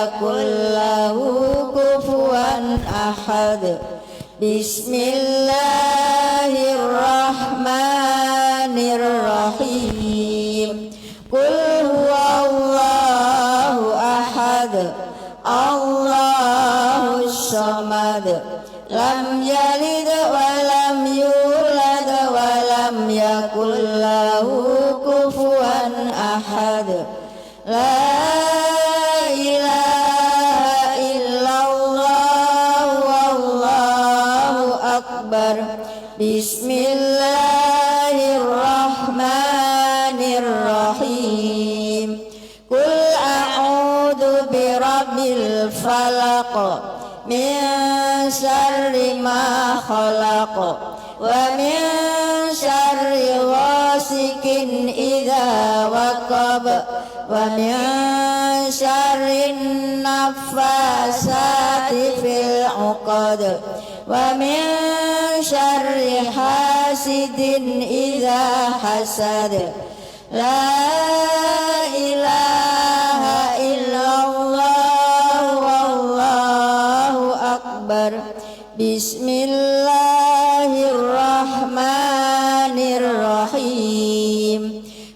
yakul lahu kufuwan ahad. Bismillahirrahmanirrahim. Qul huwallahu ahad, Allahus samad, lam yalid wa lam yulad wa lam yakul lahu kufuwan ahad. La ilaha illallah wallahu akbar. Bismillahirrahmanirrahim. Qul a'udzu birabbil falaq min syarri ma khalaq wa min syarri ghasikin idza waqab wa min syarrin naffasati fil 'uqad wa min syarri hasidin idza hasad. La ilaha illallah wallahu akbar. Bismillahirrahmanirrahim.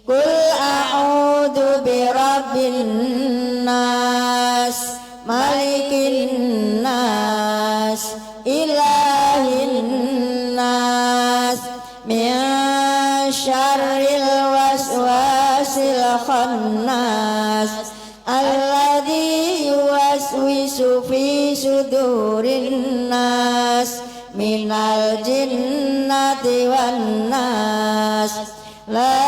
Qul a'udzu birabbin nas, malikin nas, ilahin nas, min syarril waswasil khannas, alladzi yuwaswisu fi sudurin nas, minal jinnati wan nas. La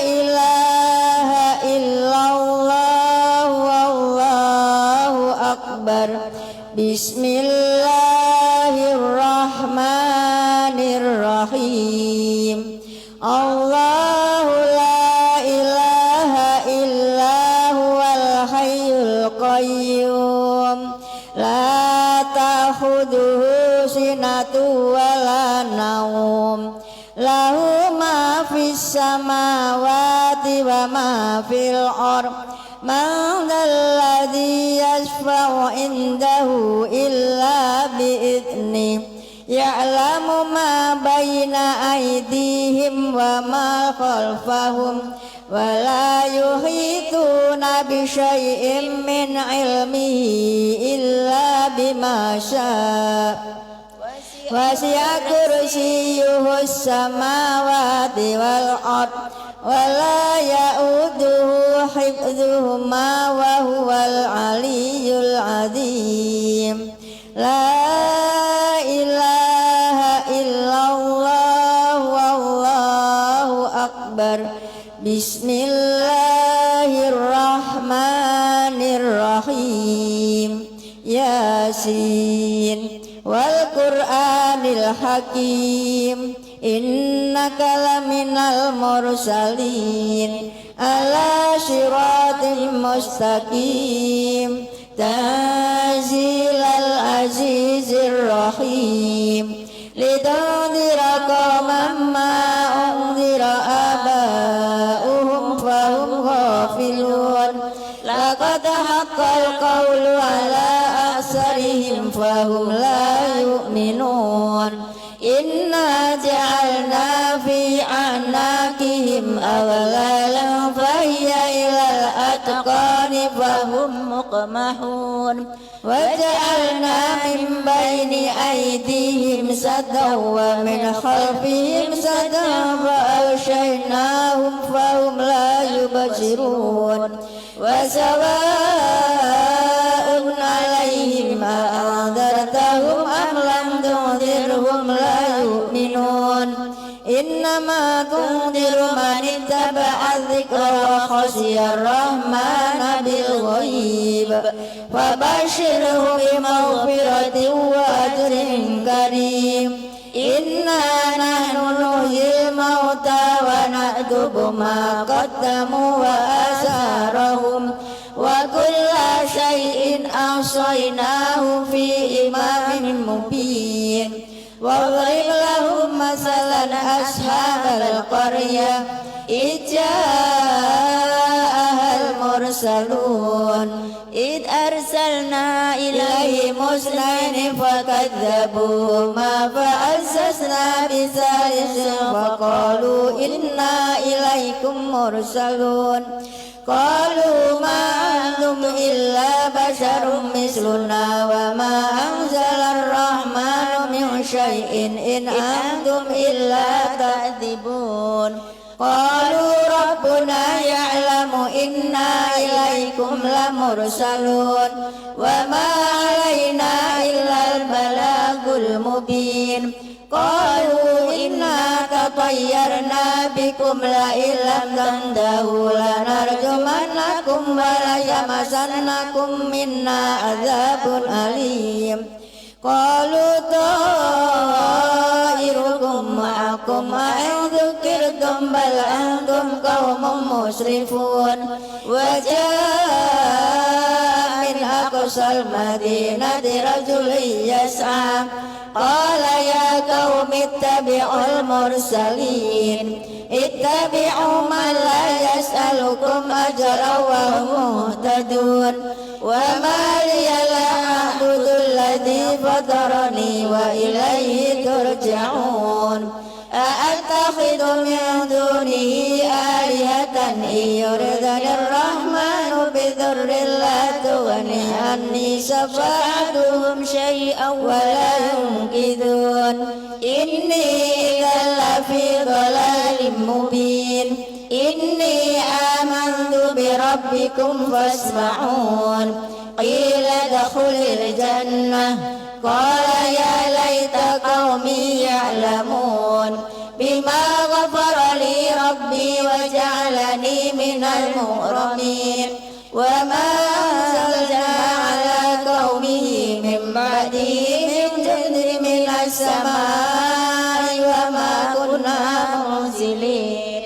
ilaha illallah wallahu akbar. Bismillahirrahmanirrahim. Allahu la ilaha illa huwal hayyul qayyum, la ta'khudhuhu sinatun wa la naum, lahu ma fis samawati wa ma fil ardh, man dzalladzi yashfa'u indahu illa bi'idhnihi, ya'lamu ma baina aydihim wa ma khalfahum, wa la yuhituna bi syai'in min ilmihi illa bima syaa. Wasi'a kursiyyuhus samawati wal ardh, wa la ya'uduhu hifdhuhuma wa huwal aliyyul azim. La ilaha illallah wallahu akbar. Bismillahirrahmanirrahim. Yasin wal Qur'anil hakim, innaka laminal mursalin ala siratim mustaqim, tanzilal azizir rahim, litundira qauman ma undira aba'uhum fahum ghafilun, laqad haqqal qawlu ala aksarihim fahum la yu'minun. Inna ja'alna fi anakihim aghlalan fahiya ilal atqani fahum muqmahun, wa ja'alna min bayni aydihim saddan wa min khalfihim saddan fa aghshaynahum fahum la yubsirun. Wa sawa'un alaihim a'andartahum am lam tunzirhum la yu'minun. Innama tunziru man ittaba'a dzikra wa khashiya ar-rahmana bil ghaib, fabashshirhu bi maghfiratin wa ajrin karim. Inna nahnu nuhyil mauta wa naktubu ma qaddamu wa asarahum, wa kulla shay'in ahsaynahu fi imamin mubin. Wadrib lahum masalan ashabal qaryah idh ja'ahal mursalun idh أرسلنا إليهم اثنين فكذبوهما فعززنا بثالث فقالوا إنا إليكم مرسلون قالوا ما أنتم إلا بشر مثلنا وما أنزل الرحمن من شيء إن أنتم إلا تكذبون قالوا ربنا يعلم إنا إليكم لمرسلون وما علينا إلا البلاغ المبين قالوا إنا تطيرنا بكم لئن لم تنتهوا لنرجمنكم وليمسنكم منا عذاب أليم قالوا طائركم معكم أئن ذكرتم بل أنتم قوم مسرفون وجاء من أقصى المدينة رجل يسعى قال يا قوم اتبعوا المرسلين اتبعوا من لا يسألكم أجرا وهم مهتدون وما لي لا أعبد الذي فطرني وإليه ترجعون أأتخذ من دونه آلهة إن يردني الرحمن بضر لا تغني عني شفاعتهم شيئا ولا ينقذون إني إذا لفي ضلال مبين إني آمنت بربكم فاسمعون قيل ادخل الجنة قال يا ليت قومي يعلمون بما غفر لي ربي وجعلني من المكرمين وما أنزلنا على قومه من بعده من جند من السماء وما كنا منزلين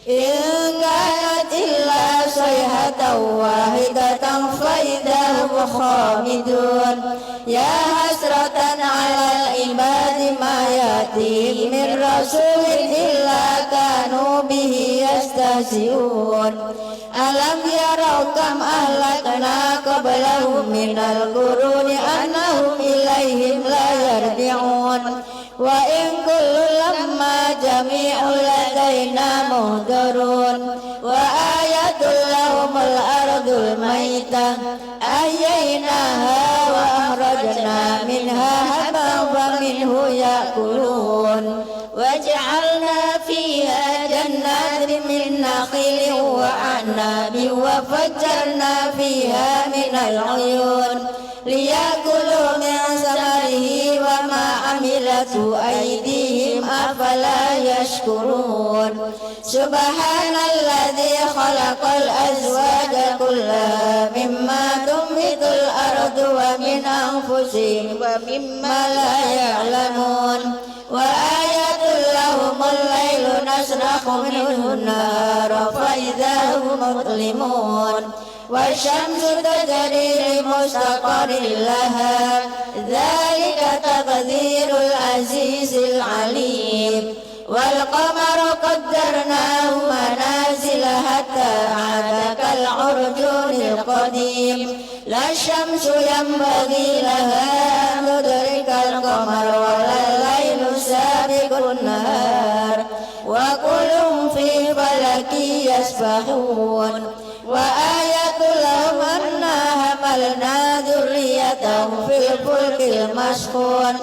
إن كانت إلا صيحة واحدة فإذا هم خامدون يا حسرة على العباد ما يأتيهم من رسول إلا كانوا به يستهزئون ألم يروا كم أهلكنا قبلهم من القرون أنهم إليهم لا يرجعون وإن كل لما جميع لدينا مهدرون وآية لهم الأرض الميتة أحييناها وأخرجنا منها حبا فمنه يأكلون وجعلنا فيها جنات من نخيل وأعناب وفجرنا فيها من العيون ليأكلوا من ثمره وما عملته أيديهم أفلا يشكرون سبحان الذي خلق الأزواج كلها مما تنبت الأرض ومن أنفسهم ومما لا يعلمون وآية لهم الليل نسلخ منه النار فإذا هم مظلمون والشمس تجري لمستقر لها ذلك تقدير العزيز العليم والقمر قدرناه منازل حتى عاد كالعرجون القديم لا الشمس ينبغي لها أن تدرك القمر ولا الليل سابق النهار وكل في فلك يسبحون وآية لهم أنا حملنا ذريتهم في الفلك المشحون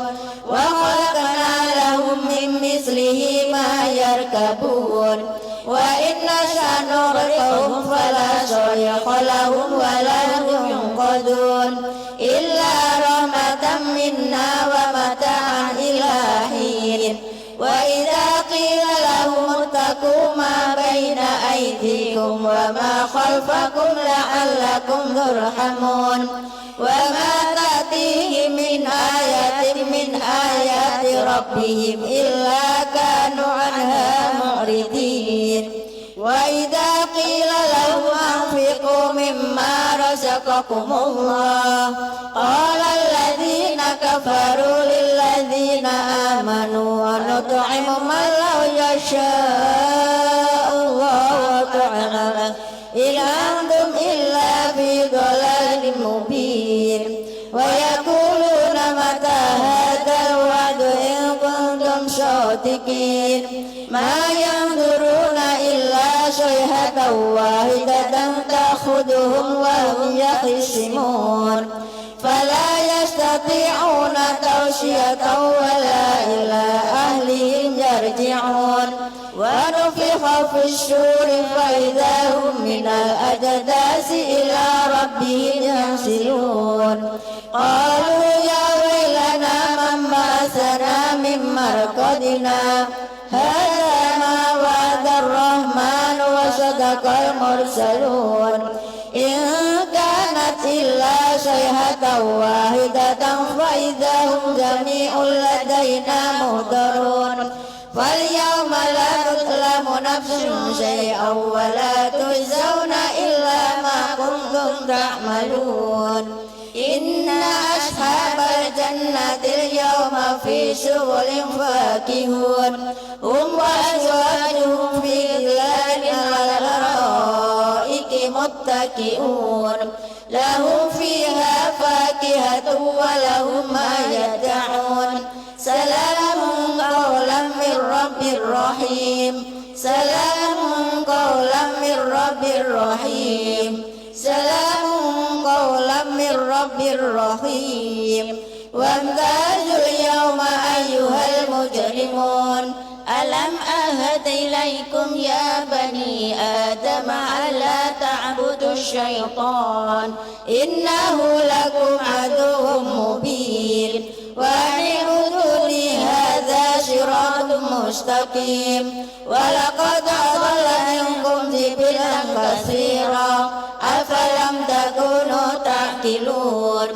وخلقنا لهم من مثله ما يركبون وإن نشأ نغرقهم فلا صريخ لهم ولا هم ينقذون إلا رحمة منا ومتاعا إلى حين وإذا قيل لهم اتقوا ما بين أيديكم وما خلفكم لعلكم ترحمون وما تأتيهم من آية من آيات ربهم إلا كانوا عنها معرضين وإذا قيل لهم أنفقوا مما رزقكم الله قال الذين كفروا للذين آمنوا ونطعم من لو يشاء الله وطعمه إن أنتم إلا في ضلال مبين واحدة تأخذهم وهم يخصمون فلا يستطيعون توصية ولا إلى أهلهم يرجعون ونفخ في الصور فإذا هم من الأجداث إلى ربهم ينسلون قالوا يا ويلنا من بعثنا من مرقدنا هذا ما وعد الرحمن وصدق المرسلون إن كانت إلا صيحة واحدة فإذا هم جميع لدينا محضرون فاليوم لا تظلم نفس شيئا ولا تجزون إلا ما كنتم تعملون إن أصحاب الجنة اليوم في شغل فاكهون هم وأزواجهم في ظلال على الأرائك متكئون لهم فيها فاكهة ولهم ما يدعون سلام قولا من رب رحيم سلام قولا من رب رحيم سلام قولا من رب رحيم وامتازوا اليوم أيها المجرمون ألم أهد إليكم يا بني آدم ألا تعبدوا الشيطان إنه لكم عدو مبين وأن اعبدوني هذا صراط مستقيم ولقد أضل منكم جبلا كثيرا أفلم تكونوا تعقلون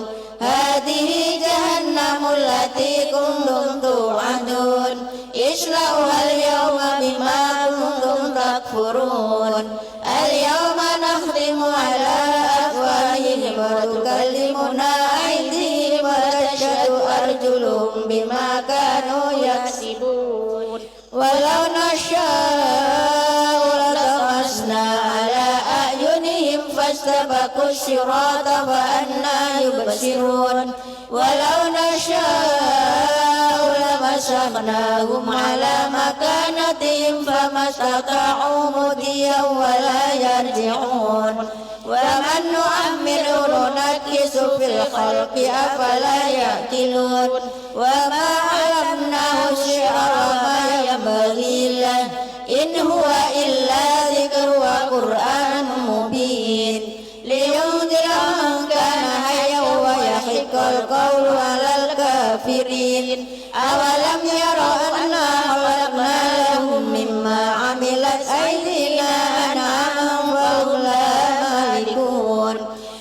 هذه جهنم التي كنتم توعدون اصلوها اليوم بما كنتم تكفرون اليوم نختم على أفواههم وتكلمنا أيديهم وتشهد أرجلهم بما كانوا يكسبون ولو نشاء لطمسنا على أعينهم فاستبقوا الصراط فأنى يبصرون ولو نشاء لمسخناهم على مكانتهم فما استطاعوا مضيا ولا يرجعون ومن نؤمره ننكس في الخلق أفلا يأكلون وما علمناه الشعر وما ينبغي له إن هو إلا ذكر وقرآن مبين لينذر من كان حيا ويحق القول على الكافرين أولم يروا أنا خلقنا لهم مما عملت أيدينا أنعاما فهم لها مالكون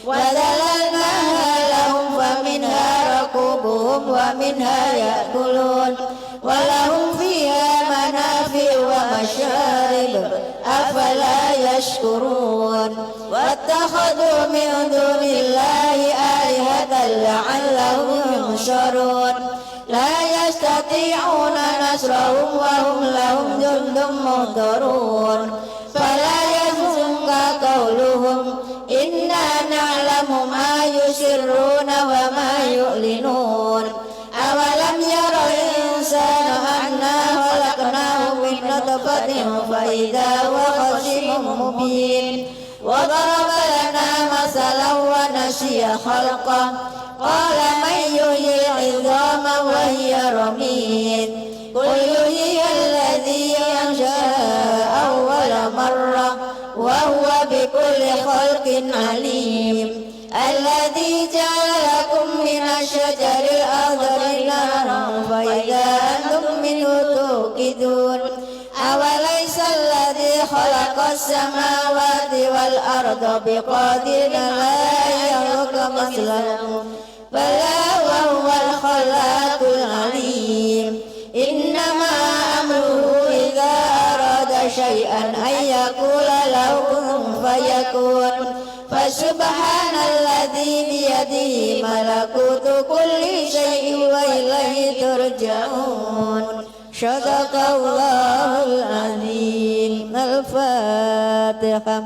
وذللناها لهم فمنها ركوبهم ومنها يأكلون ولهم فيها منافع ومشارب أفلا يشكرون واتخذوا من دون الله آلهة لعلهم ينصرون لا يستطيعون نصرهم وهم لهم جند محضرون فلا يحزنك قولهم إنا نعلم ما يسرون وما يعلنون أولم يرى الإنسان أنا خلقناه من نطفة فإذا هو خصيم مبين وضرب لنا مثلا ونسي خلقه قال من يحيي العظام وهي رميم قل يحيي الذي أنشأها أول مرة وهو بكل خلق عليم الذي جعل لكم من الشجر الأخضر نارا فإذا أنتم منه توقدون أوليس الذي خلق السماوات والأرض بقادر على أن يخلق مثلهم بلى وهو الخلاق العليم إنما أمره إذا أراد شيئا أن يقول له كن فيكون فسبحان الذي بيده ملكوت كل شيء وإليه ترجعون صدق الله العظيم. الفاتحة.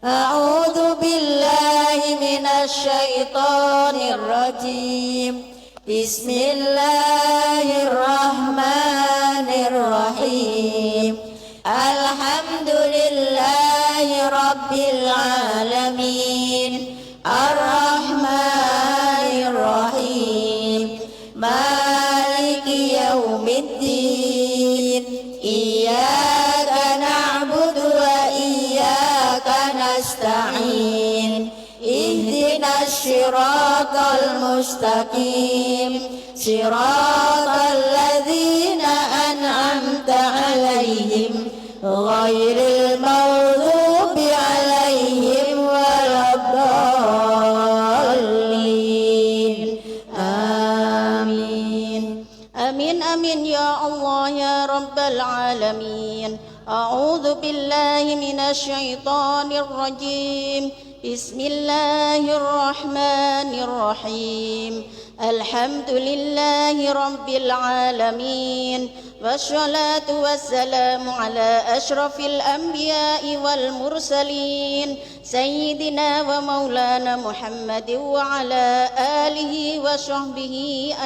أعوذ بالله من الشيطان الرجيم. بسم الله الرحمن الرحيم. الحمد لله رب العالمين الرحمن الرحيم مالك يوم الدين إياك نعبد وإياك نستعين اهدنا الصراط المستقيم صراط الذين أنعمت عليهم غير المغضوب عليهم ولا الضالين آمين آمين آمين يا الله يا رب العالمين أعوذ بالله من الشيطان الرجيم بسم الله الرحمن الرحيم الحمد لله رب العالمين والصلاة والسلام على أشرف الأنبياء والمرسلين سيدنا ومولانا محمد وعلى آله وصحبه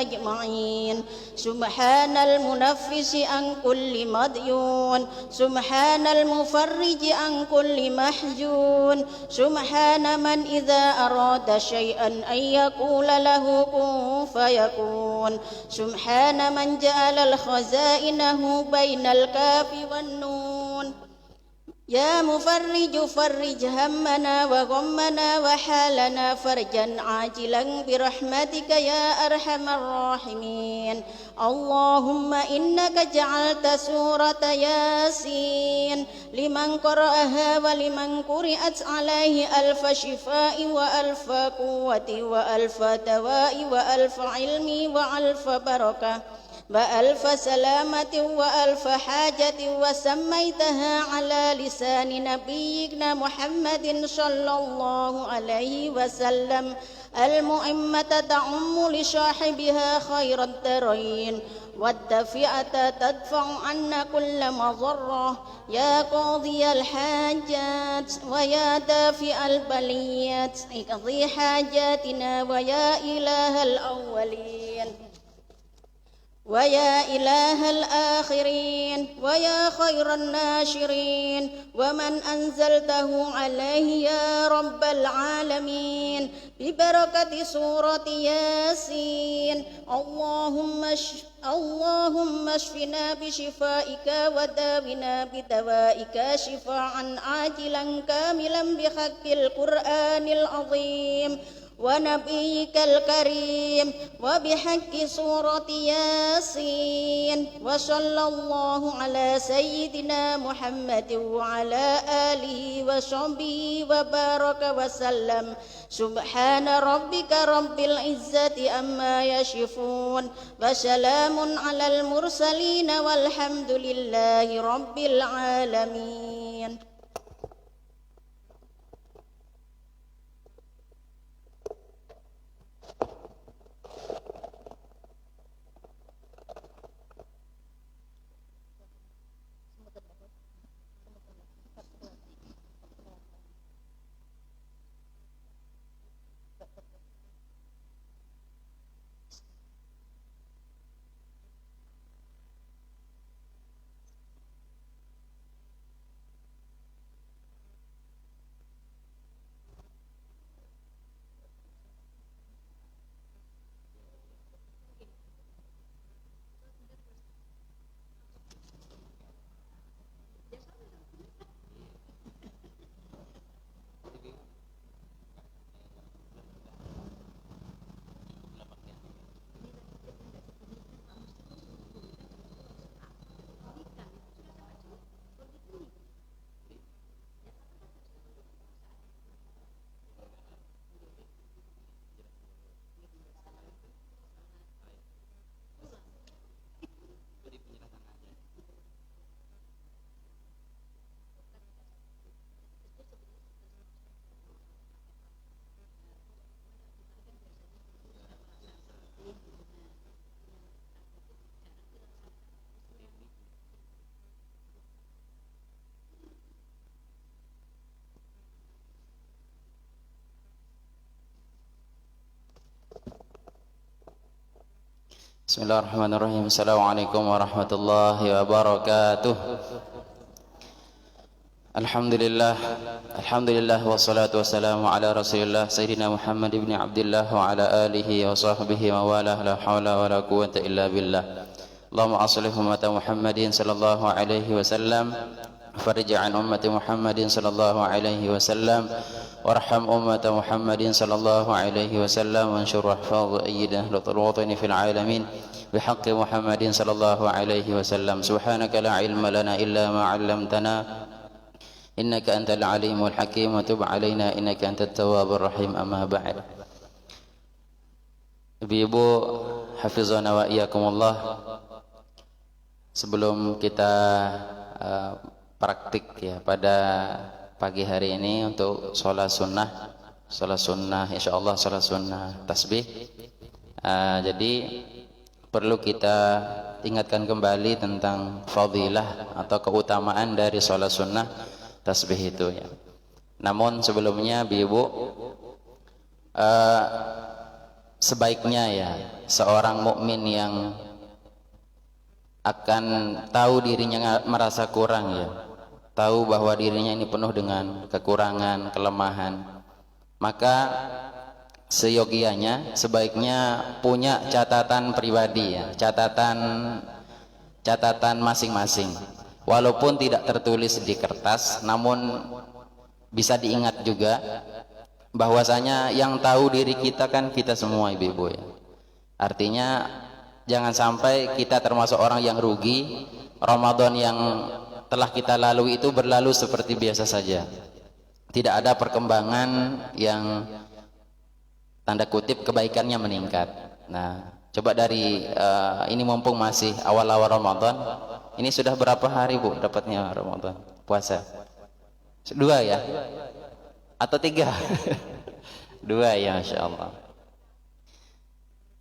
أجمعين سبحان المنفس عن كل مديون سبحان المفرج عن كل محزون سبحان من إذا أراد شيئا أن يقول له كن فيكون سبحان من جعل الخزائنه بين الكاف والنون يا مفرج فرج همنا وغمنا وحالنا فرجا عاجلا برحمتك يا أرحم الراحمين اللهم إنك جعلت سورة ياسين لمن قرأها ولمن قرأت عليه ألف شفاء وألف قوة وألف دواء وألف علم وألف بركة وألف سلامة وألف حاجة وسميتها على لسان نبينا محمد صلى الله عليه وسلم المؤمة تعم لصاحبها خير الدارين والدافئة تدفع عنا كل مضرة يا قاضي الحاجات ويا دافئ البليات اقضي حاجاتنا ويا إله الأولين ويا إله الآخرين ويا خير الناشرين ومن أنزلته عليه يا رب العالمين ببركة سورة ياسين اللهم اشفنا بشفائك وداونا بدوائك شفاعا عاجلا كاملا بحق القرآن العظيم ونبيك الكريم وبحق سورة ياسين وصلى الله على سيدنا محمد وعلى آله وصحبه وبارك وسلم سبحان ربك رب العزة عما يصفون وسلام على المرسلين والحمد لله رب العالمين. Bismillahirrahmanirrahim. Assalamualaikum warahmatullahi wabarakatuh. Alhamdulillah, Alhamdulillah wassalatu wassalamu ala Rasulillah Sayyidina Muhammad ibn Abdullah wa ala alihi wa sahbihi wa wala la hawla wa la quwwata illa billah. Allahumma aslih ummata Muhammadin sallallahu alaihi wasallam, farij an ummati Muhammadin sallallahu alaihi wasallam, warham ummata Muhammadin sallallahu alaihi wasallam, wanshur wahfaz ayyidah latul watani fil alamin bihaqqi Muhammadin sallallahu alaihi wasallam. Subhanaka la ilma lana illa ma 'allamtana innaka antal alimul hakim wa tub alaina innaka antat tawwabur rahim. Amma ba'd. Ibu-ibu hafizana wa iyyakumullah, sebelum kita praktik ya pada pagi hari ini untuk sholat sunnah insyaallah sholat sunnah tasbih, jadi perlu kita ingatkan kembali tentang fadilah atau keutamaan dari sholat sunnah tasbih itu ya. Namun sebelumnya ibu, sebaiknya ya seorang mukmin yang akan tahu dirinya merasa kurang ya, tahu bahwa dirinya ini penuh dengan kekurangan, kelemahan, maka seyogianya sebaiknya punya catatan pribadi ya, catatan masing-masing. Walaupun tidak tertulis di kertas, namun bisa diingat juga bahwasanya yang tahu diri kita kan kita semua ibu-ibu ya. Artinya jangan sampai kita termasuk orang yang rugi, Ramadan yang telah kita lalui itu berlalu seperti biasa saja, tidak ada perkembangan yang tanda kutip kebaikannya meningkat. Nah, coba dari ini mumpung masih awal-awal Ramadan, ini sudah berapa hari Bu dapatnya Ramadan puasa? 2 ya? Atau 3? 2 ya, Masya Allah.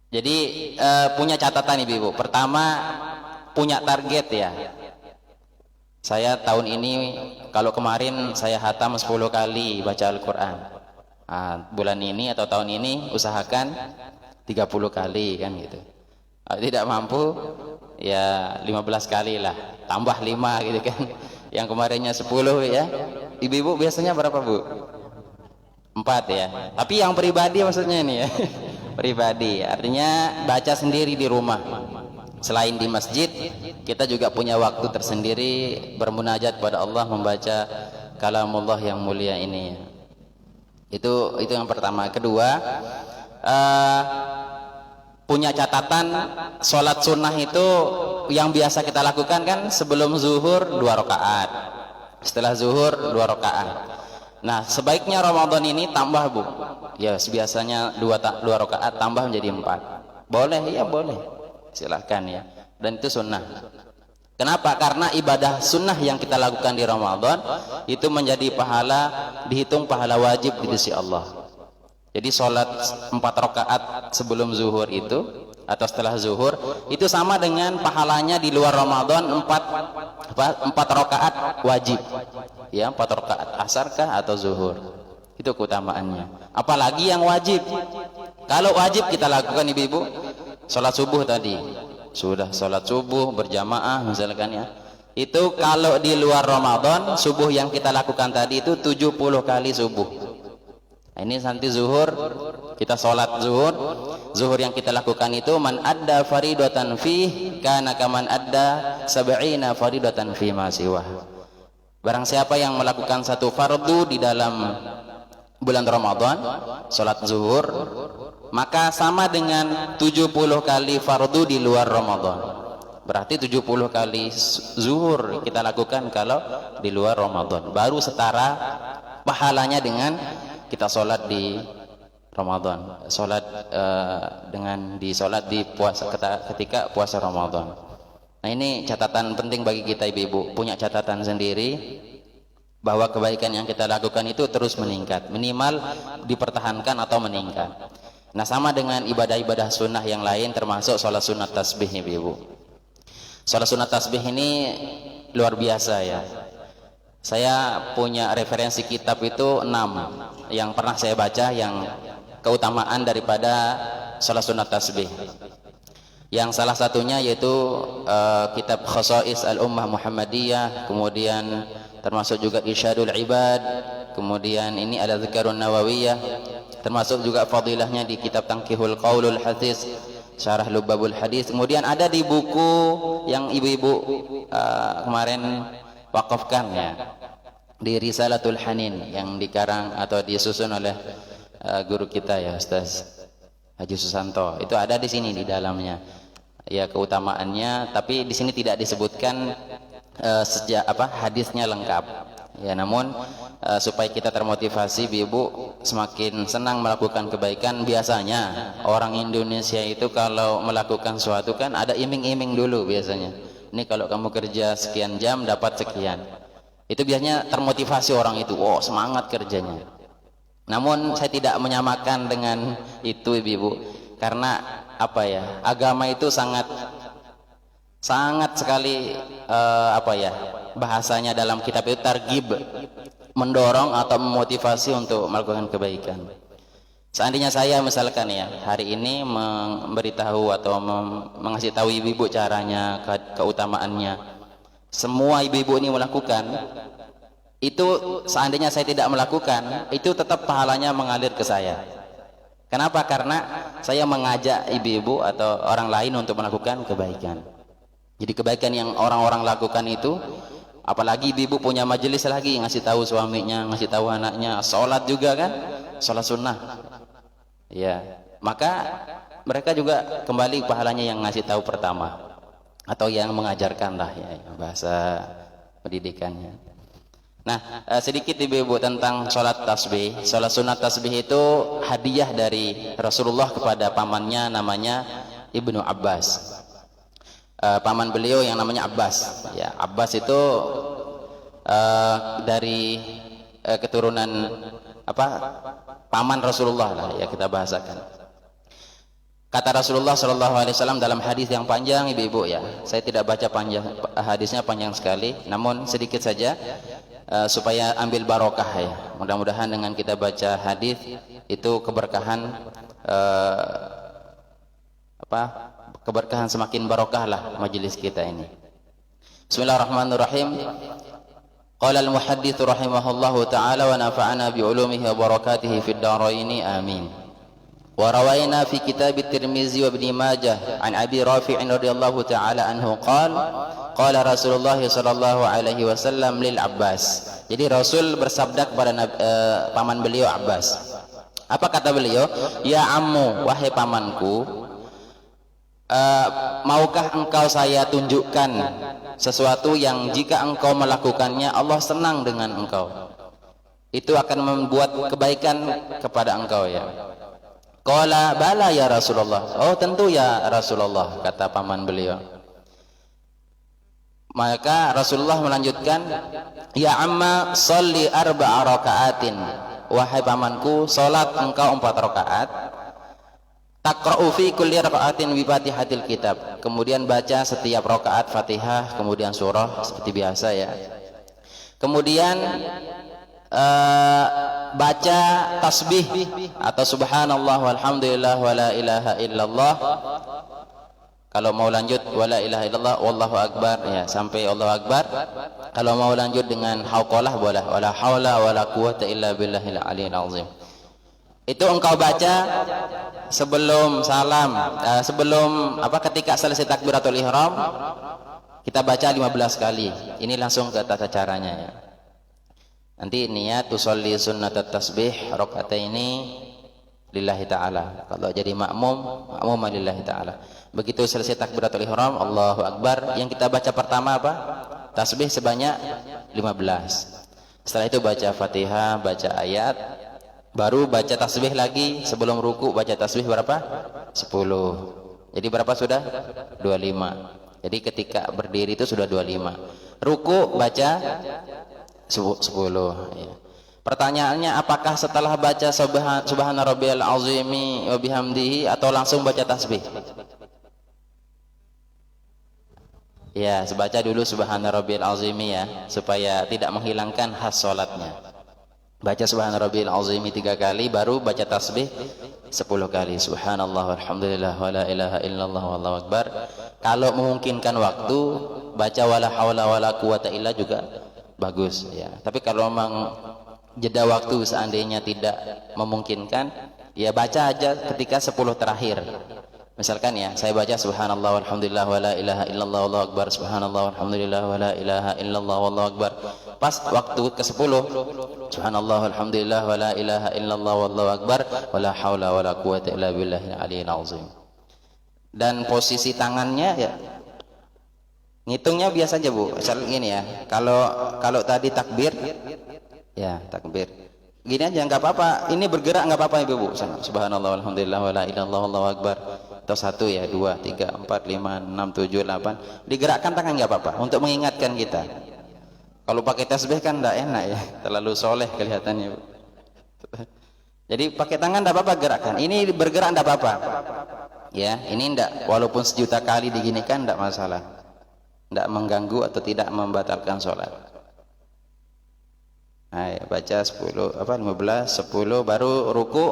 Jadi punya catatan ibu-ibu. Pertama, punya target ya. Saya tahun ini, kalau kemarin saya hatam 10 kali baca Al-Quran. Bulan ini atau tahun ini usahakan 30 kali kan gitu. Tidak mampu ya 15 kali lah, tambah 5 gitu kan. Yang kemarinnya 10 ya. Ibu-ibu biasanya berapa Bu? 4 ya. Tapi yang pribadi maksudnya ini ya. Pribadi artinya baca sendiri di rumah. Selain di masjid, kita juga punya waktu tersendiri bermunajat pada Allah, membaca kalamullah yang mulia ini. Itu yang pertama. Kedua, punya catatan sholat sunnah itu yang biasa kita lakukan kan sebelum zuhur 2 rakaat, setelah zuhur 2 rakaat. Nah, sebaiknya Ramadan ini tambah Bu ya, biasanya 2 rakaat tambah menjadi 4. Boleh ya, boleh, silahkan ya, dan itu sunnah. Kenapa? Karena ibadah sunnah yang kita lakukan di Ramadan itu menjadi pahala, dihitung pahala wajib di sisi Allah. Jadi sholat 4 rakaat sebelum zuhur itu atau setelah zuhur itu sama dengan pahalanya di luar Ramadan 4 rakaat wajib ya, 4 rakaat asarkah atau zuhur. Itu keutamaannya. Apalagi yang wajib. Kalau wajib kita lakukan ibu-ibu, sholat subuh tadi sudah sholat subuh berjamaah misalkan ya, itu kalau di luar Ramadan subuh yang kita lakukan tadi itu 70 kali subuh. Nah, ini nanti zuhur kita sholat zuhur yang kita lakukan itu man adda faridatan fih kana kaman adda sab'ina faridatan fi ma siwah. Barang siapa yang melakukan satu fardu di dalam bulan Ramadan, sholat zuhur, maka sama dengan 70 kali fardu di luar Ramadan. Berarti 70 kali zuhur kita lakukan kalau di luar Ramadan, baru setara pahalanya dengan kita sholat di Ramadan, sholat dengan sholat di puasa ketika puasa Ramadan. Nah, ini catatan penting bagi kita ibu-ibu, punya catatan sendiri bahwa kebaikan yang kita lakukan itu terus meningkat, minimal dipertahankan atau meningkat. Nah, sama dengan ibadah-ibadah sunnah yang lain termasuk sholat sunat tasbih ibu-ibu. Sholat sunat tasbih ini luar biasa ya. Saya punya referensi kitab itu 6 yang pernah saya baca yang keutamaan daripada sholat sunat tasbih. Yang salah satunya yaitu kitab Khosais Al-Ummah Muhammadiyah, kemudian termasuk juga Irsyadul Ibad, kemudian ini ada Dzikrun Nawawiyah, termasuk juga fadilahnya di kitab Tanqihul Qaulul Hadis, Syarah Lubabul Hadis. Kemudian ada di buku yang ibu-ibu kemarin wakafkan ya, di Risalatul Hanin yang dikarang atau disusun oleh guru kita ya, Ustaz Haji Susanto. Itu ada di sini di dalamnya ya keutamaannya, tapi di sini tidak disebutkan sejak hadisnya lengkap ya. Namun supaya kita termotivasi ibu semakin senang melakukan kebaikan, biasanya orang Indonesia itu kalau melakukan sesuatu kan ada iming-iming dulu biasanya. Ini kalau kamu kerja sekian jam dapat sekian, itu biasanya termotivasi orang itu, oh semangat kerjanya. Namun saya tidak menyamakan dengan itu ibu-ibu, karena apa ya, agama itu sangat sekali bahasanya dalam kitab itu targhib, mendorong atau memotivasi untuk melakukan kebaikan. Seandainya saya misalkan ya hari ini memberitahu atau mengasih tahu ibu-ibu caranya, keutamaannya, semua ibu-ibu ini melakukan itu, seandainya saya tidak melakukan itu tetap pahalanya mengalir ke saya. Kenapa? Karena saya mengajak ibu-ibu atau orang lain untuk melakukan kebaikan. Jadi kebaikan yang orang-orang lakukan itu, apalagi ibu-ibu punya majelis lagi, ngasih tahu suaminya, ngasih tahu anaknya, sholat juga kan, sholat sunnah ya, maka mereka juga kembali pahalanya yang ngasih tahu pertama atau yang mengajarkan lah ya, bahasa pendidikannya. Nah, sedikit ibu-ibu tentang sholat tasbih. Sholat sunat tasbih itu hadiah dari Rasulullah kepada pamannya namanya Ibnu Abbas. Paman beliau yang namanya Abbas. Ya, Abbas itu dari keturunan paman Rasulullah lah ya kita bahasakan. Kata Rasulullah SAW dalam hadis yang panjang ibu-ibu ya. Saya tidak baca panjang, hadisnya panjang sekali, namun sedikit saja. Supaya ambil barokah ya. Mudah-mudahan dengan kita baca hadis itu keberkahan keberkahan semakin barokah lah majelis kita ini. Bismillahirrahmanirrahim. Qala al-muhaddits rahimahullahu taala wa nafa'ana bi ulumihi wa barakatihi fid dharain amin. Wa rawaina fi kitab at-Tirmizi wa Ibnu Majah an Abi Rafi' radhiyallahu taala anhu qala Rasulullah sallallahu alaihi wasallam lil Abbas. Jadi Rasul bersabda kepada paman beliau Abbas. Apa kata beliau? Ya ammu, wahai pamanku, maukah engkau saya tunjukkan sesuatu yang jika engkau melakukannya Allah senang dengan engkau, itu akan membuat kebaikan kepada engkau ya. Qala bala ya Rasulullah. Oh tentu ya Rasulullah, kata paman beliau. Maka Rasulullah melanjutkan, ya amma sholli arba'a raka'atin, wahai pamanku, salat engkau 4 rakaat, taqra'u fi kulli raka'atin bi Fatihatil kitab, kemudian baca setiap rakaat Fatihah kemudian surah seperti biasa ya. Kemudian baca tasbih atau subhanallah walhamdulillah wala ilaha illallah. Kalau mau lanjut wala ilaha illallah wallahu akbar ya sampai Allahu akbar. Kalau mau lanjut dengan hauqalah boleh, wala haula wala quwata illa billahil aliyil azim. Itu engkau baca sebelum salam, ketika selesai takbiratul ihram kita baca 15 kali. Ini langsung ke tata caranya ya. Nanti niat tusolli sunnatat tasbih rakaataini lillahi ta'ala. Kalau jadi makmum lillahi ta'ala. Begitu selesai takbiratul ihram Allahu akbar, yang kita baca pertama apa? Tasbih sebanyak 15. Setelah itu baca Fatihah, baca ayat, baru baca tasbih lagi. Sebelum ruku baca tasbih berapa? 10. Jadi berapa sudah? 25. Jadi ketika berdiri itu sudah 25. Ruku baca 10 ya. Pertanyaannya, apakah setelah baca subhana rabbiyal azimi wa bihamdihi atau langsung baca tasbih? Ya, baca dulu subhana rabbiyal azimi ya, supaya tidak menghilangkan khas salatnya. Baca subhana rabbiyal azimi 3 kali, baru baca tasbih 10 kali. Subhanallah walhamdulillah wala ilaha illallah wallahu akbar. Kalau memungkinkan waktu, baca wala haula wala quwata illa juga bagus ya. Tapi kalau memang jeda waktu seandainya tidak memungkinkan, ya baca aja ketika 10 terakhir. Misalkan ya, saya baca subhanallah walhamdulillah wa la ilaha illallah wallahu akbar, subhanallah walhamdulillah wa la ilaha illallah wallahu akbar. Pas waktu ke-10, subhanallah walhamdulillah wa la ilaha illallah wallahu akbar wa la haula wa la quwwata illa billahil aliyyil azim. Dan posisi tangannya ya ngitungnya biasa aja Bu. Misal gini ya. Kalau tadi takbir ya, takbir. Gini aja nggak apa-apa. Ini bergerak nggak apa-apa Ibu. Subhanallah walhamdulillah wa la ilaha illallah wallahu akbar. Atau 1 ya, 2, 3, 4, 5, 6, 7, 8. Digerakkan tangan nggak apa-apa untuk mengingatkan kita. Kalau pakai tasbih kan enggak enak ya, terlalu soleh kelihatannya Bu. Jadi pakai tangan enggak apa-apa gerakan. Ini bergerak enggak apa-apa. Ya, ini enggak, walaupun sejuta kali diginikan enggak masalah. Enggak mengganggu atau tidak membatalkan sholat. Nah, baca 10 15 10 baru ruku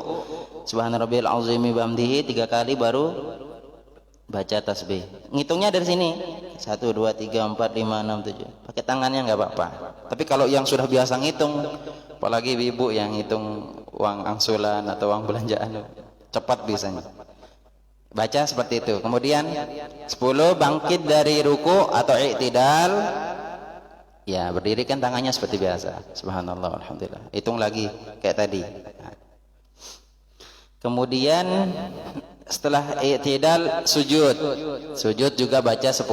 subhanarabbil azimi bihamdihi 3 kali baru baca tasbih. Ngitungnya dari sini 1 2 3 4 5 6 7. Pakai tangannya nggak apa-apa. Tapi kalau yang sudah biasa ngitung, apalagi ibu yang ngitung uang angsuran atau uang belanjaan, cepat bisanya. Baca seperti itu. Kemudian 10 bangkit dari ruku atau i'tidal. Ya, berdiri kan tangannya seperti biasa. Subhanallah alhamdulillah. Hitung lagi kayak tadi. Kemudian setelah i'tidal sujud. Sujud juga baca 10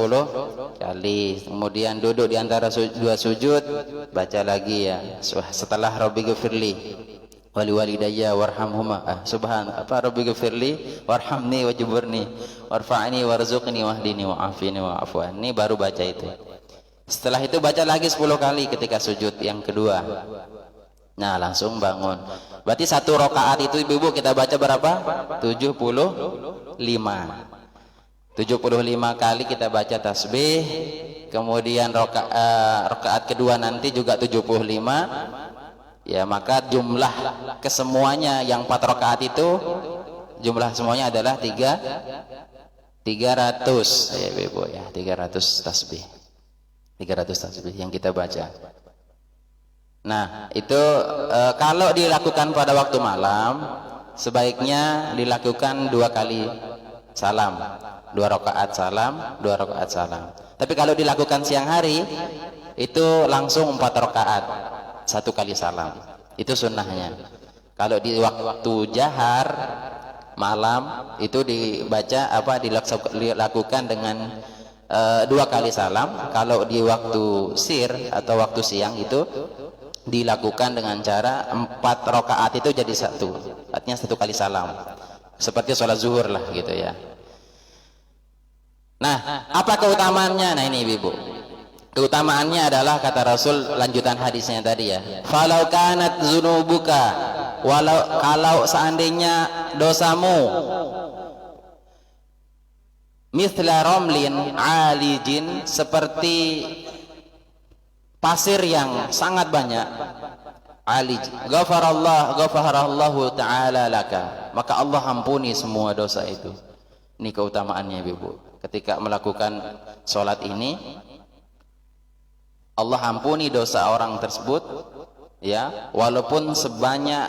kali. Kemudian duduk di antara dua sujud, baca lagi ya. Setelah rabbighfirli wali walidayya warhamhuma. Rabbighfirli warhamni wajburni warfa'ni warzuqni wahdini wa'afini wa'afwan. Ini baru baca itu. Setelah itu baca lagi 10 kali ketika sujud yang kedua. Nah, langsung bangun. Berarti 1 rakaat itu ibu-ibu kita baca berapa? 75. 75 kali kita baca tasbih. Kemudian rakaat kedua nanti juga 75. Ya, maka jumlah kesemuanya yang 4 rakaat itu jumlah semuanya adalah 300 ya ibu ya, 300 tasbih. 300 tasbih yang kita baca. Nah, itu kalau dilakukan pada waktu malam, sebaiknya dilakukan 2 kali salam, 2 rakaat salam, 2 rakaat salam. Tapi kalau dilakukan siang hari, itu langsung 4 rakaat, 1 kali salam. Itu sunnahnya. Kalau di waktu jahar malam itu dilakukan dengan 2 kali salam. Kalau di waktu sir atau waktu siang itu dilakukan dengan cara 4 rakaat itu jadi 1, artinya 1 kali salam, seperti sholat zuhur lah gitu ya. Nah, apa keutamaannya? Nah ini ibu, keutamaannya adalah kata Rasul, lanjutan hadisnya tadi ya, falau kanat zunubuka, kalau seandainya dosamu mithla romlin alijin, seperti pasir yang sangat banyak, alij, ghafarallahu ta'ala laka, maka Allah ampuni semua dosa itu. Ini keutamaannya ibu. Ketika melakukan sholat ini, Allah ampuni dosa orang tersebut ya, walaupun sebanyak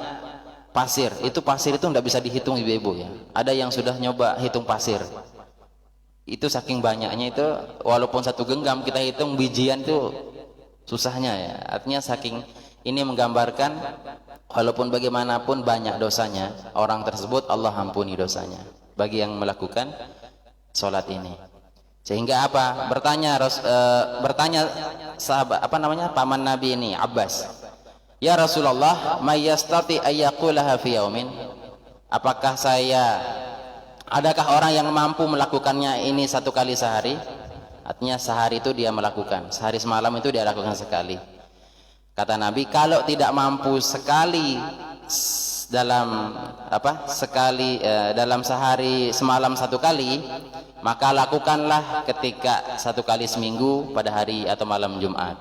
pasir. Itu pasir itu tidak bisa dihitung ibu-ibu ya. Ada yang sudah nyoba hitung pasir, itu saking banyaknya itu, walaupun 1 genggam kita hitung bijian itu susahnya ya. Artinya saking ini menggambarkan walaupun bagaimanapun banyak dosanya orang tersebut, Allah ampuni dosanya bagi yang melakukan sholat ini. Sehingga apa? Bertanya sahabat paman Nabi ini, Abbas, ya Rasulullah, may yastati ayyaqulaha fi yaumin, adakah orang yang mampu melakukannya ini 1 kali sehari? Artinya sehari itu dia melakukan, sehari semalam itu dia lakukan sekali. Kata Nabi, kalau tidak mampu sekali dalam sehari semalam 1 kali, maka lakukanlah ketika 1 kali seminggu pada hari atau malam Jumat.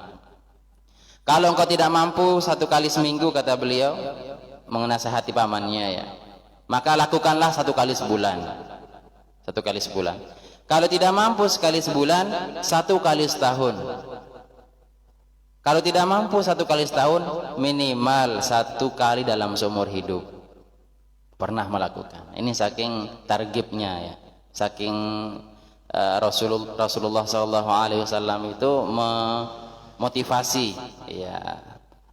Kalau engkau tidak mampu 1 kali seminggu, kata beliau menasihati pamannya ya, maka lakukanlah 1 kali sebulan. 1 kali sebulan. Kalau tidak mampu sekali sebulan, 1 kali setahun. Kalau tidak mampu 1 kali setahun, minimal 1 kali dalam seumur hidup pernah melakukan. Ini saking targibnya ya, saking Rasulullah SAW itu memotivasi ya,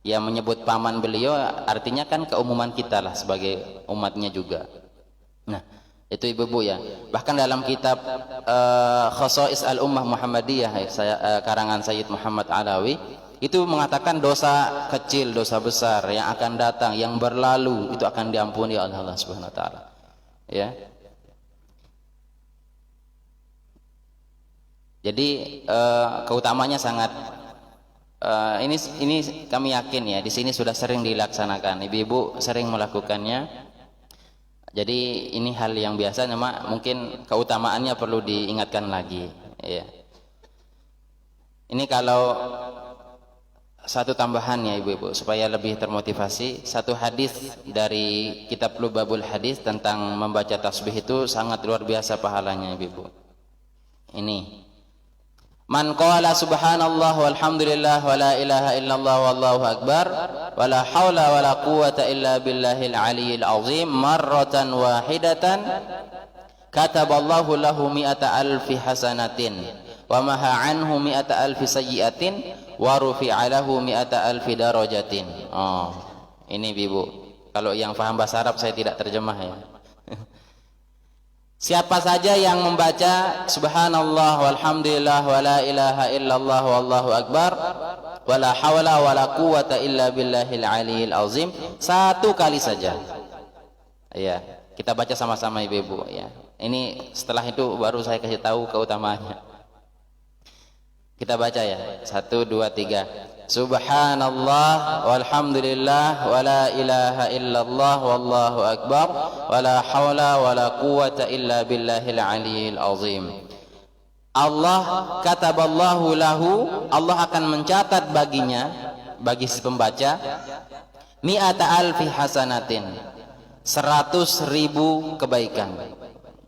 yang menyebut paman beliau artinya kan keumuman kita lah sebagai umatnya juga. Nah itu ibu-ibu ya, bahkan dalam kitab Khosais al-Ummah Muhammadiyah karangan Sayyid Muhammad Alawi itu mengatakan dosa kecil, dosa besar yang akan datang, yang berlalu itu akan diampuni oleh Allah Subhanahu wa taala. Ya. Jadi keutamanya sangat ini kami yakin ya, di sini sudah sering dilaksanakan, ibu-ibu sering melakukannya. Jadi ini hal yang biasa, cuma mungkin keutamaannya perlu diingatkan lagi ya. Ini kalau satu tambahan ya ibu-ibu supaya lebih termotivasi, satu hadis dari kitab Lubabul Hadis tentang membaca tasbih itu sangat luar biasa pahalanya ibu-ibu. Ini man qala subhanallah walhamdulillah wala ilaha illallah wallahu akbar wala haula wala quwata illa billahil aliyil azim marratan wahidatan kataballahu lahu mi'ata alfi hasanatin wa maha anhu mi'ata alfi sayyiatin wa rufi'a lahu mi'ata alfi darajatin. Oh, ini ibu. Kalau yang paham bahasa Arab saya tidak terjemah ya. Siapa saja yang membaca subhanallah walhamdulillah wala ilaha illallah wallahu akbar wala hawla wala quwata illa billahil aliyil azim 1 kali saja. Ya, kita baca sama-sama ibu-ibu ya. Ini setelah itu baru saya kasih tahu keutamaannya. Kita baca ya. 1 2 3. Subhanallah walhamdulillah wala ilaha illallah wallahu akbar wala haula wala quwata illa billahil aliyil azim. Allah kataballahu lahu, Allah akan mencatat baginya, bagi si pembaca, mi'ata alfi hasanatin, 100.000 kebaikan.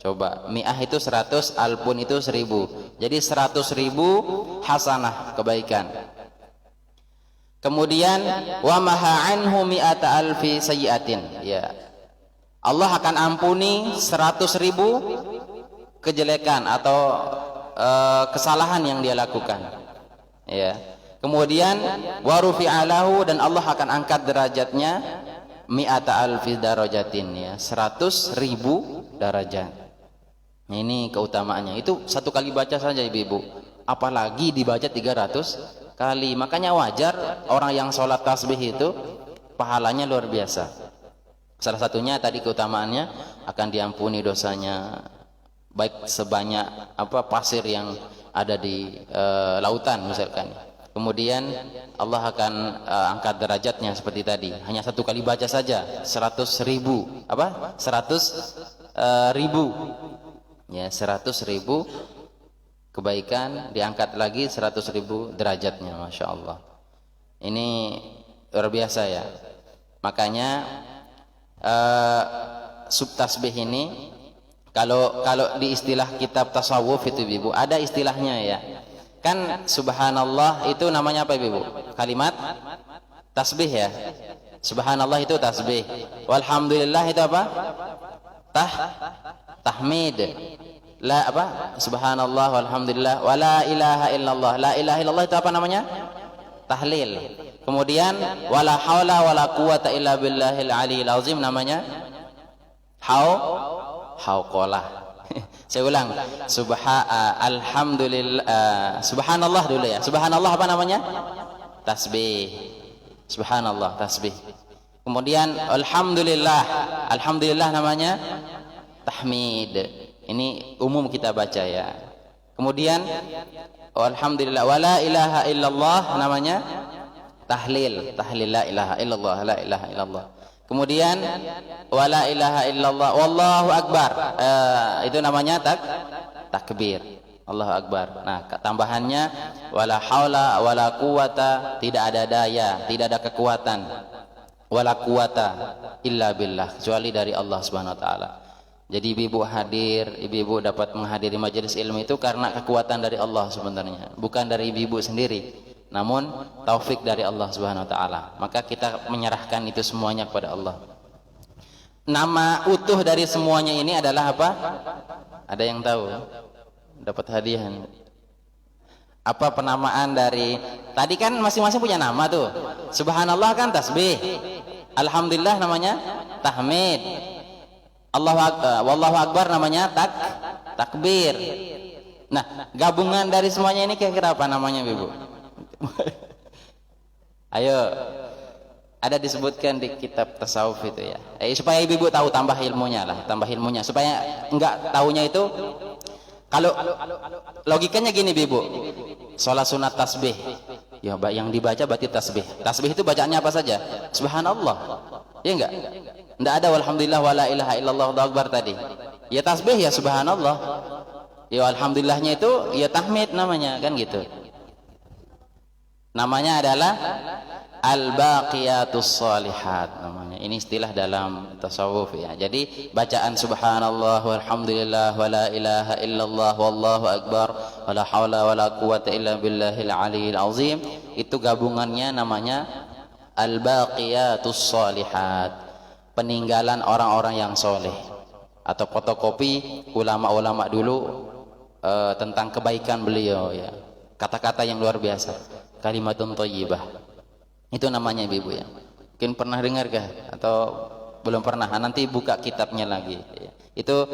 Coba, mi'ah itu 100, alpun itu 1000. Jadi 100.000 hasanah kebaikan. Kemudian wa maha anhu mi'ata alfi sayyiatin. Ya. Allah akan ampuni 100.000 kejelekan atau kesalahan yang dia lakukan. Ya. Kemudian wa rufi'a lahu, dan Allah akan angkat derajatnya mi'ata alfi darajatin ya, 100.000 derajat. Ini keutamaannya. Itu 1 kali baca saja ibu-ibu. Apalagi dibaca 300 kali. Makanya wajar orang yang sholat tasbih itu pahalanya luar biasa. Salah satunya tadi keutamaannya akan diampuni dosanya, baik sebanyak pasir yang ada di lautan misalkan. Kemudian Allah akan angkat derajatnya seperti tadi. Hanya 1 kali baca saja 100.000 100.000 ya, 100.000 kebaikan diangkat lagi 100.000 derajatnya, masya Allah. Ini luar biasa ya. Makanya subtasbih ini kalau di istilah kitab tasawuf itu ibu ada istilahnya ya. Kan subhanallah itu namanya apa ibu? Kalimat tasbih ya. Subhanallah itu tasbih. Walhamdulillah itu apa? Tahmid. La subhanallah walhamdulillah wala ilaha illallah. La ilaha illallah itu apa namanya? Tahlil. Kemudian wala haula wala quwata illa billahil aliyil azim namanya hauqalah. Saya ulang. Alhamdulillah, subhanallah dulu ya. Subhanallah apa namanya? Tasbih. Subhanallah tasbih. Kemudian alhamdulillah. Alhamdulillah namanya tahmid. Ini umum kita baca ya. Kemudian alhamdulillah wala ilaha illallah namanya tahlil. Tahlil la ilaha illallah, la ilaha illallah. Kemudian wala ilaha illallah wallahu akbar. Itu namanya takbir. Allahu akbar. Nah, tambahannya wala haula wala quwata, tidak ada daya, tidak ada kekuatan. Wala quwata illa billah, kecuali dari Allah Subhanahu wa taala. Jadi ibu-ibu hadir, ibu-ibu dapat menghadiri majelis ilmu itu karena kekuatan dari Allah sebenarnya, bukan dari ibu-ibu sendiri. namun taufik dari Allah Subhanahu wa taala. Maka kita menyerahkan itu semuanya kepada Allah. Nama utuh dari semuanya ini adalah apa? Ada yang tahu? Dapat hadiah. Apa penamaan dari tadi? Kan masing-masing punya nama tuh. Subhanallah kan tasbih, alhamdulillah namanya tahmid, wallahu akbar namanya takbir. Nah, gabungan dari semuanya ini kira-kira apa namanya, Ibu? Ayo, ada disebutkan di kitab tasawuf itu ya. Supaya Ibu tahu, tambah ilmunya lah, tambah ilmunya supaya enggak tahunya itu. Kalau logikanya gini, Ibu, sholat sunat tasbih, ya yang dibaca berarti tasbih. Tasbih itu bacaannya apa saja? Subhanallah, ya enggak? Enggak ada walhamdulillah wala ilaha illallah wallahu akbar tadi. Ya tasbih ya subhanallah. Ya alhamdulillahnya itu ya tahmid namanya, kan gitu. Namanya adalah al-baqiyatus shalihat namanya. Ini istilah dalam tasawuf ya. Jadi bacaan subhanallah walhamdulillah wala ilaha illallah wallahu akbar wala haula wala quwata illa billahil aliyil azim, itu gabungannya namanya al-baqiyatus shalihat, peninggalan orang-orang yang soleh, atau fotokopi ulama-ulama dulu tentang kebaikan beliau ya. Kata-kata yang luar biasa, kalimatun thayyibah. Itu namanya, Ibu ya. Mungkin pernah dengar kah atau belum pernah? Nanti buka kitabnya lagi. Itu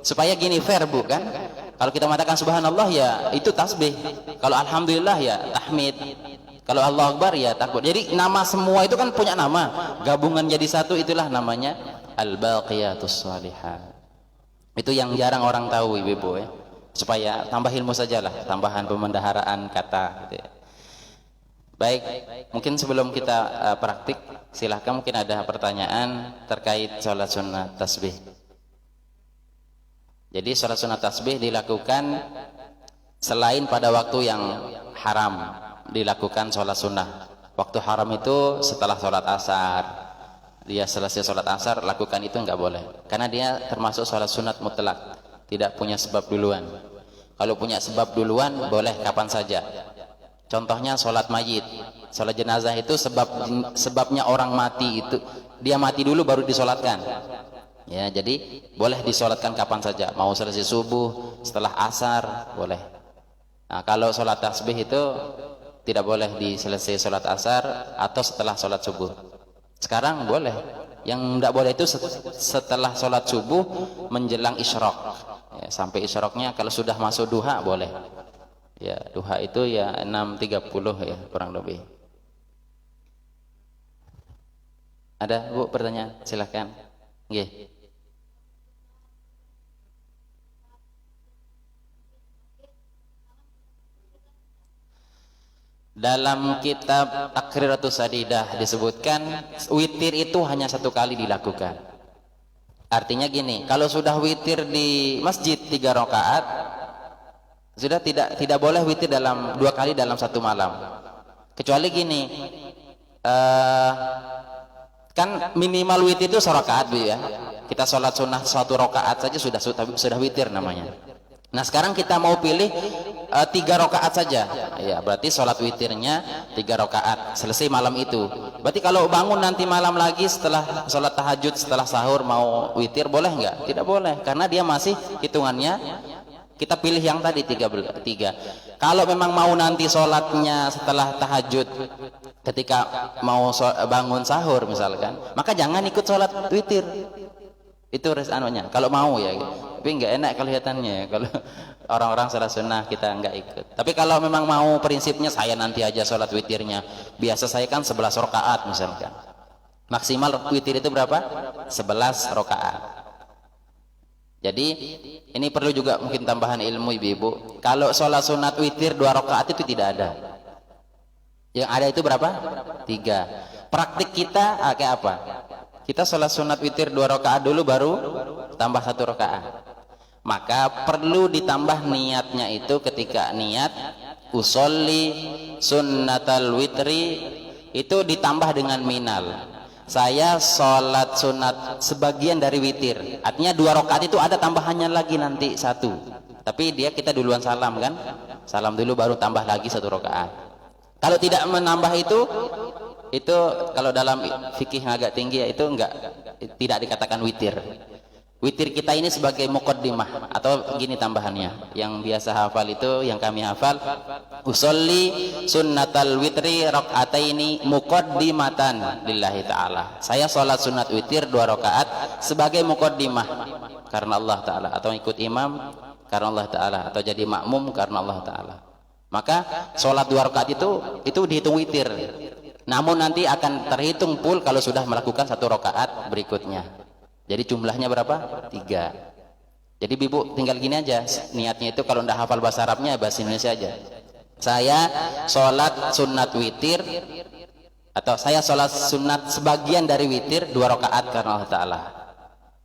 supaya gini, fair, Bu, kan? Kalau kita mengatakan subhanallah ya itu tasbih. Kalau alhamdulillah ya tahmid. Kalau Allah akbar ya takbir. Jadi nama semua itu kan punya nama. Gabungan jadi satu, itulah namanya al-baqiyatus shalihat. Itu yang jarang orang tahu, Ibu ya. Supaya tambah ilmu sajalah, tambahan pemendaharaan kata gitu ya. Baik, mungkin sebelum kita praktik, silahkan mungkin ada pertanyaan terkait sholat sunat tasbih. Jadi sholat sunat tasbih dilakukan selain pada waktu yang haram, dilakukan sholat sunnah. Waktu haram itu setelah sholat asar. Dia selesai sholat asar, lakukan itu nggak boleh, karena dia termasuk sholat sunat mutlak, tidak punya sebab duluan. Kalau punya sebab duluan boleh kapan saja. Contohnya sholat mayit, sholat jenazah itu sebabnya orang mati itu dia mati dulu baru disolatkan. Ya, jadi boleh disolatkan kapan saja. Mau selesai subuh, setelah asar boleh. Nah, kalau sholat tasbih itu tidak boleh diselesai sholat asar atau setelah sholat subuh. Sekarang boleh. Yang tidak boleh itu setelah sholat subuh menjelang isyraq. Ya, sampai isyraqnya kalau sudah masuk duha boleh. Ya, duha itu ya 6.30 ya kurang lebih. Ada, Bu, pertanyaan? Silakan. Nggih. Dalam kitab Takriratus Sadidah disebutkan witir itu hanya satu kali dilakukan. Artinya gini, kalau sudah witir di masjid 3 rakaat, sudah tidak boleh witir dalam 2 kali dalam satu malam. Kecuali gini, kan minimal witir itu 1 rakaat, Bu ya. Kita sholat sunnah 1 rakaat saja sudah witir namanya. Nah, sekarang kita mau pilih 3 rakaat saja. Ya, berarti sholat witirnya 3 rakaat. Selesai malam itu. Berarti kalau bangun nanti malam lagi setelah sholat tahajud, setelah sahur mau witir, boleh nggak? Tidak boleh, karena dia masih hitungannya. Kita pilih yang tadi 3. Kalau memang mau nanti sholatnya setelah tahajud, ketika mau bangun sahur misalkan, maka jangan ikut sholat witir. Itu anunya. Kalau mau ya, tapi nggak enak kelihatannya kalau orang-orang sholat sunnah kita nggak ikut. Tapi kalau memang mau prinsipnya saya nanti aja sholat witirnya. Biasa saya kan 11 rakaat misalkan. Maksimal witir itu berapa? 11 rakaat. Jadi ini perlu juga mungkin tambahan ilmu, Ibu-ibu. Kalau sholat sunat witir 2 rakaat itu tidak ada. Yang ada itu berapa? 3. Praktik kita kayak apa? Kita sholat sunat witir 2 rakaat dulu baru tambah 1 rakaat. Maka perlu ditambah niatnya itu ketika niat usolli sunnatal witri itu ditambah dengan minal. Saya sholat sunat sebagian dari witir, artinya 2 rakaat itu ada tambahannya lagi nanti 1. Tapi kita duluan salam kan, salam dulu baru tambah lagi 1 rakaat. Kalau tidak menambah itu kalau dalam fikih yang agak tinggi itu tidak dikatakan witir. Witir kita ini sebagai muqaddimah atau gini tambahannya. Yang biasa hafal itu, yang kami hafal, usolli sunnatal witri rakaataini muqaddimatan lillahi ta'ala. Saya sholat sunat witir 2 rakaat sebagai muqaddimah karena Allah Ta'ala, atau ikut imam karena Allah Ta'ala, atau jadi makmum karena Allah Ta'ala. Maka sholat 2 rakaat itu dihitung witir. Namun nanti akan terhitung full kalau sudah melakukan 1 rakaat berikutnya. Jadi jumlahnya berapa? 3. Jadi ibu tinggal gini aja niatnya itu, kalau tidak hafal bahasa Arabnya bahasa Indonesia aja. Saya sholat sunat witir, atau saya sholat sunat sebagian dari witir 2 rakaat karena Allah Ta'ala.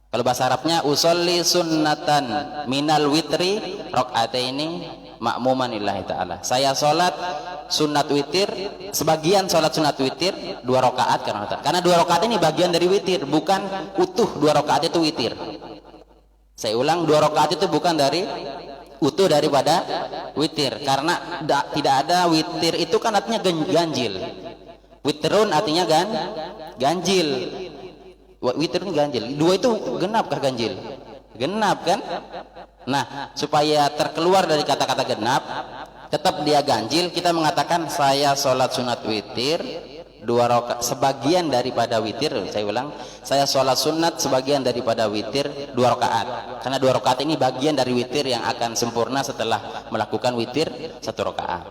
Kalau bahasa Arabnya usolli sunnatan minal witri rakaataini makmuman lillahi ta'ala. Saya sholat sunat witir, sebagian sholat sunat witir 2 rakaat karena Allah Ta'ala. Karena 2 rakaat ini bagian dari witir, bukan utuh 2 rakaat itu witir. Saya ulang, 2 rakaat itu bukan dari utuh daripada witir, karena tidak ada witir itu kan artinya ganjil. Witrun artinya ganjil. Witir ini ganjil. 2 itu genap kah ganjil? Genap kan? Nah, supaya terkeluar dari kata-kata genap, tetap dia ganjil, kita mengatakan saya sholat sunat witir 2 rakaat sebagian daripada witir. Saya ulang, saya sholat sunat sebagian daripada witir 2 rakaat. Karena 2 rakaat ini bagian dari witir yang akan sempurna setelah melakukan witir 1 rakaat.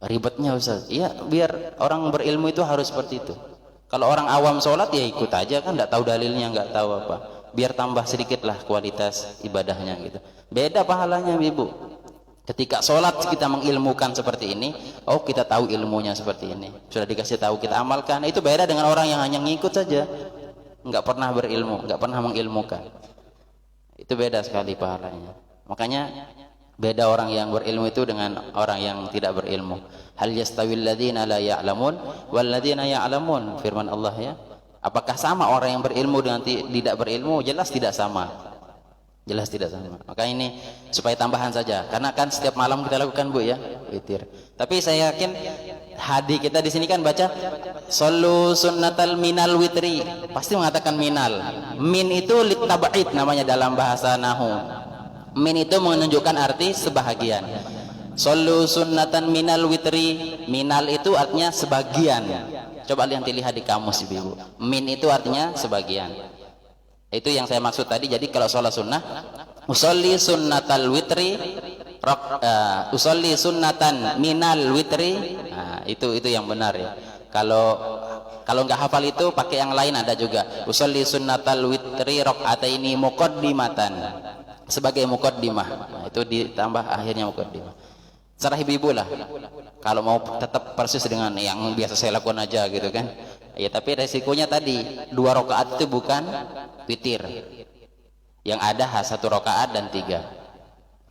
Ribetnya Ustaz. Iya, biar orang berilmu itu harus seperti itu. Kalau orang awam sholat ya ikut aja kan, nggak tahu dalilnya, nggak tahu apa. Biar tambah sedikit lah kualitas ibadahnya gitu. Beda pahalanya ibu. Ketika sholat kita mengilmukan seperti ini, oh kita tahu ilmunya seperti ini, sudah dikasih tahu kita amalkan. Itu beda dengan orang yang hanya ngikut saja, nggak pernah berilmu, nggak pernah mengilmukan. Itu beda sekali pahalanya. Makanya beda orang yang berilmu itu dengan orang yang tidak berilmu. Hal yastawil ladzina la ya'lamun wal ladzina ya'lamun, firman Allah ya. Apakah sama orang yang berilmu dengan tidak berilmu? Jelas tidak sama. Jelas tidak sama. Maka ini supaya tambahan saja, karena kan setiap malam kita lakukan Bu ya, witir. Tapi saya yakin hadi kita di sini kan baca sallu sunnatal minal witri, pasti mengatakan minal. Min itu litab'id namanya dalam bahasa nahwu. Min itu menunjukkan arti sebahagian. Sallu sunnatan minal witri, minal itu artinya sebagian. Coba lihat di kamus ibu. Min itu artinya sebagian. Itu yang saya maksud tadi. Jadi kalau sholat sunnah, usolli sunnatal witri, usolli sunnatan minal witri. Nah, itu yang benar ya. Kalau nggak hafal itu pakai yang lain ada juga. Usolli sunnatal witri rakaataini muqaddimatan, sebagai muqaddimah. Nah, itu ditambah akhirnya muqaddimah. Secara ibu lah. Kalau mau tetap persis dengan yang biasa saya lakukan aja gitu kan. Ya tapi resikonya tadi 2 rakaat itu bukan witir. Yang ada 1 rakaat dan 3.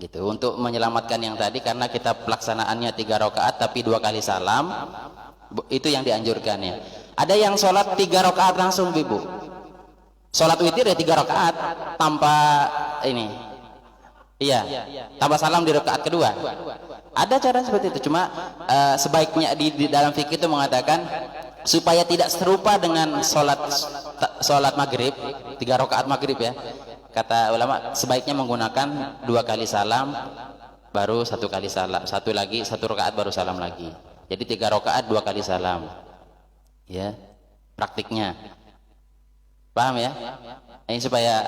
Gitu. Untuk menyelamatkan yang tadi, karena kita pelaksanaannya 3 rakaat tapi 2 kali salam, itu yang dianjurkan ya. Ada yang sholat 3 rakaat langsung ibu. Sholat witir ya 3 rakaat tanpa ini. Iya, tanpa salam di rakaat kedua. Ada cara seperti itu, cuma sebaiknya di dalam fikih itu mengatakan supaya tidak serupa dengan sholat maghrib 3 rakaat maghrib ya. Kata ulama sebaiknya menggunakan 2 kali salam baru 1 kali salam, 1 lagi 1 rakaat baru salam lagi. Jadi 3 rakaat 2 kali salam. Ya, praktiknya. Paham ya? Ini supaya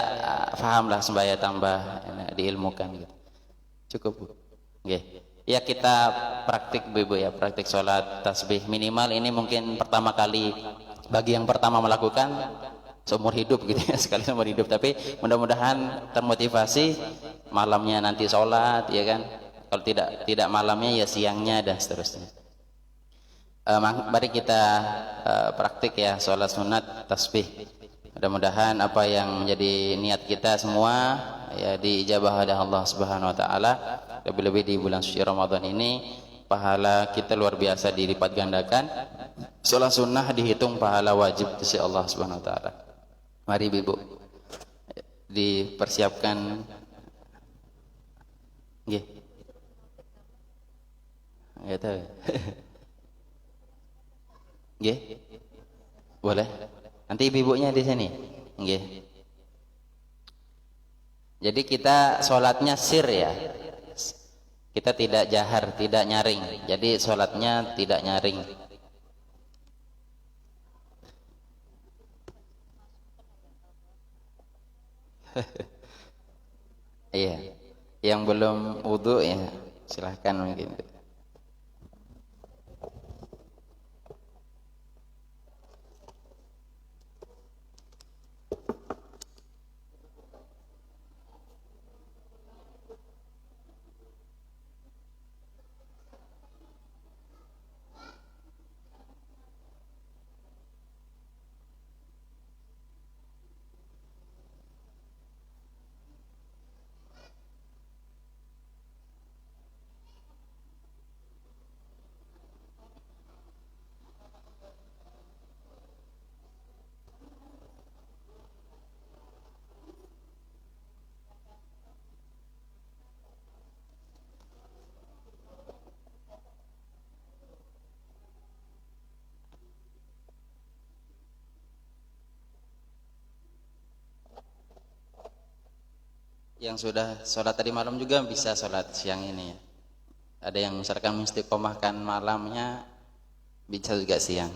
paham lah, supaya tambah diilmukan gitu. Cukup Bu. Oke. Ya kita praktik Bu ya, praktik sholat tasbih minimal ini mungkin pertama kali bagi yang pertama melakukan seumur hidup gitu ya, sekali seumur hidup. Tapi mudah-mudahan termotivasi malamnya nanti sholat ya kan. Kalau tidak malamnya ya siangnya dan seterusnya. Mari kita praktik ya sholat sunat tasbih. Mudah-mudahan apa yang menjadi niat kita semua ya diijabah oleh Allah Subhanahu wa taala. Lebih-lebih di bulan suci Ramadan ini pahala kita luar biasa dilipat gandakan. Sholat sunnah dihitung pahala wajib di sisi Allah Subhanahu wa taala. Mari Ibu dipersiapkan. Nggih. Enggak tahu. Nggih. Boleh. Nanti ibu-ibunya di sini. Nggih. Jadi kita sholatnya sir ya. Kita tidak jahar, tidak nyaring. Jadi sholatnya tidak nyaring. Iya. Yang belum wudhu ya silahkan mungkin. Yang sudah sholat tadi malam juga bisa sholat siang ini ya. Ada yang misalkan istiqomahkan malamnya bisa juga siang.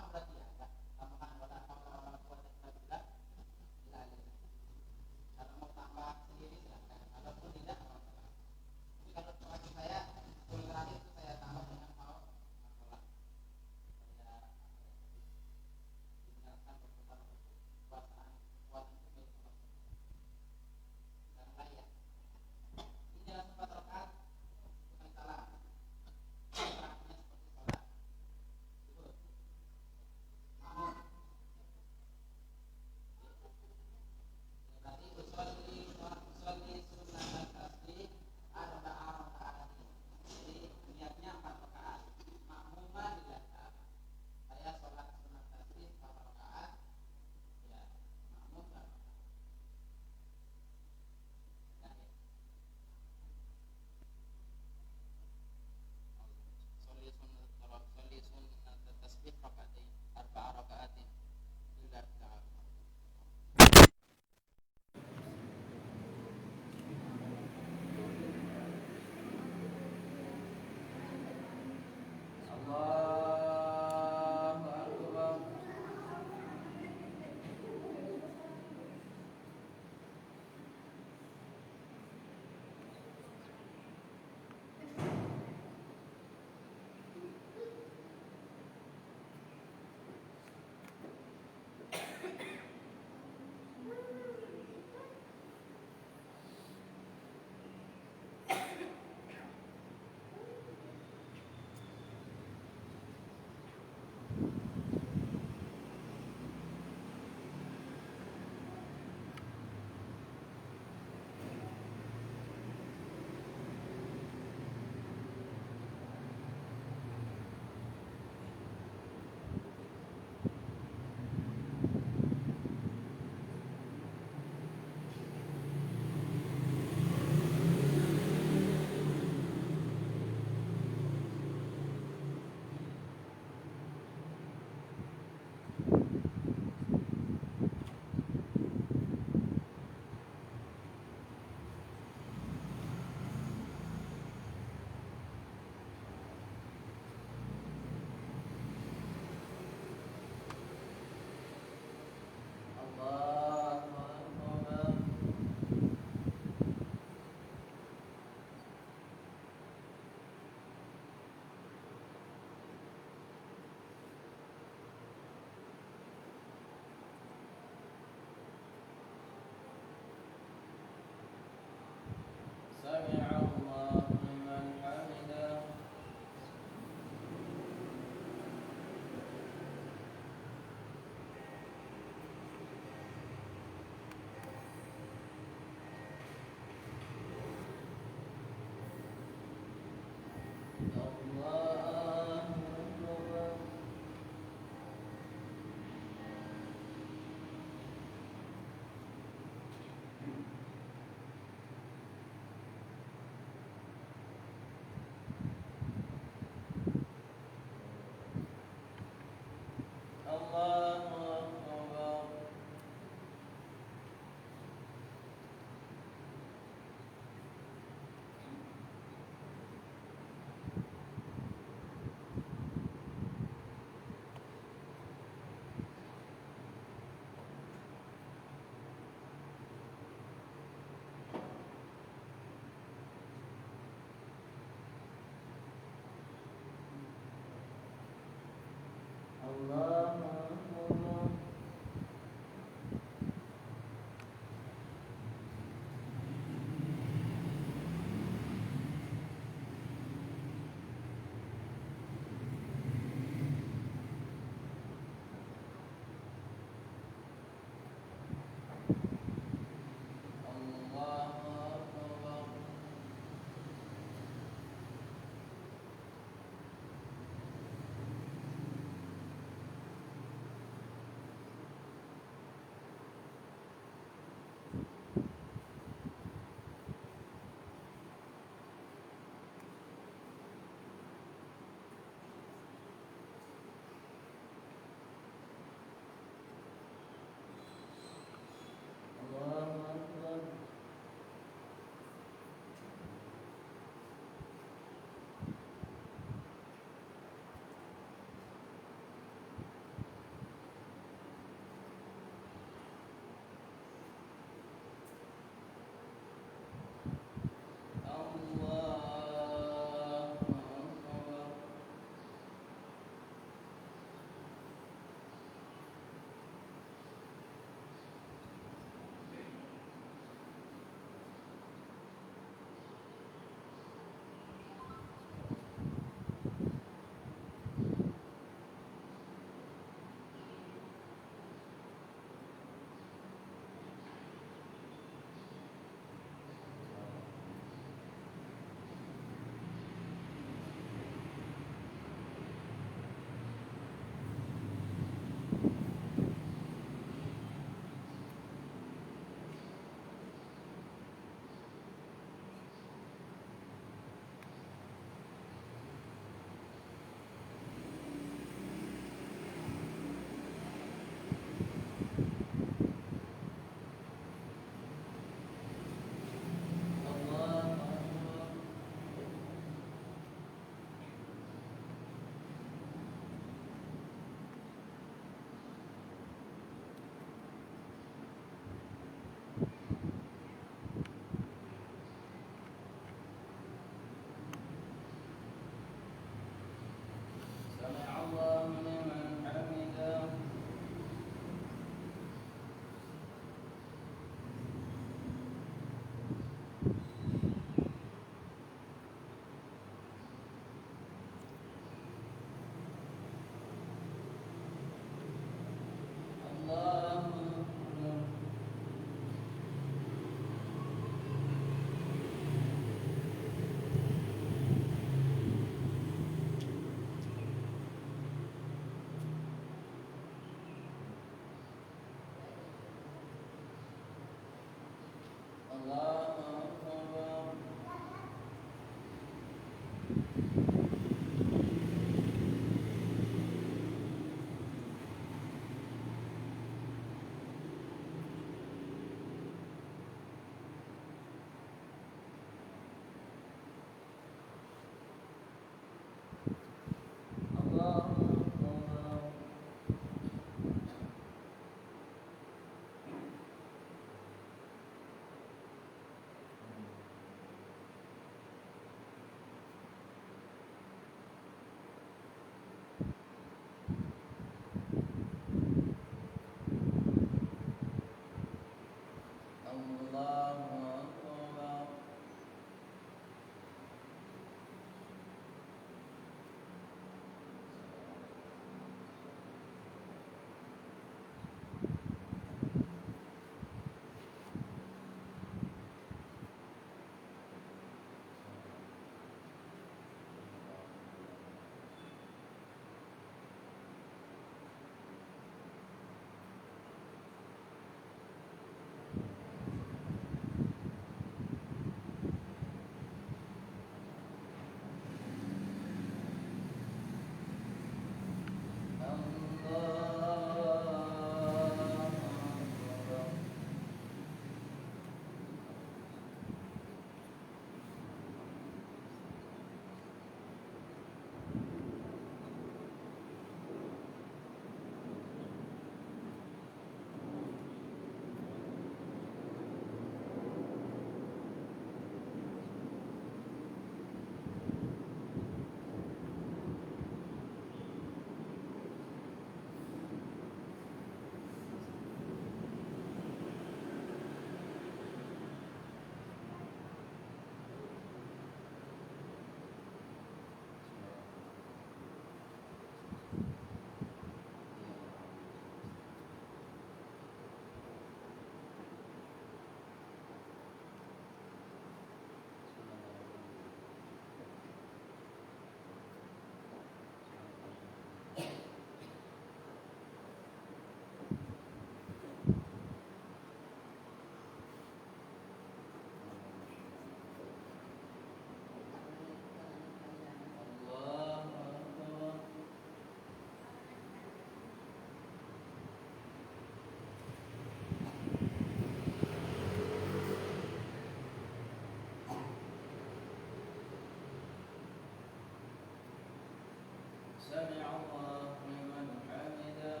سمع الله لمن حمده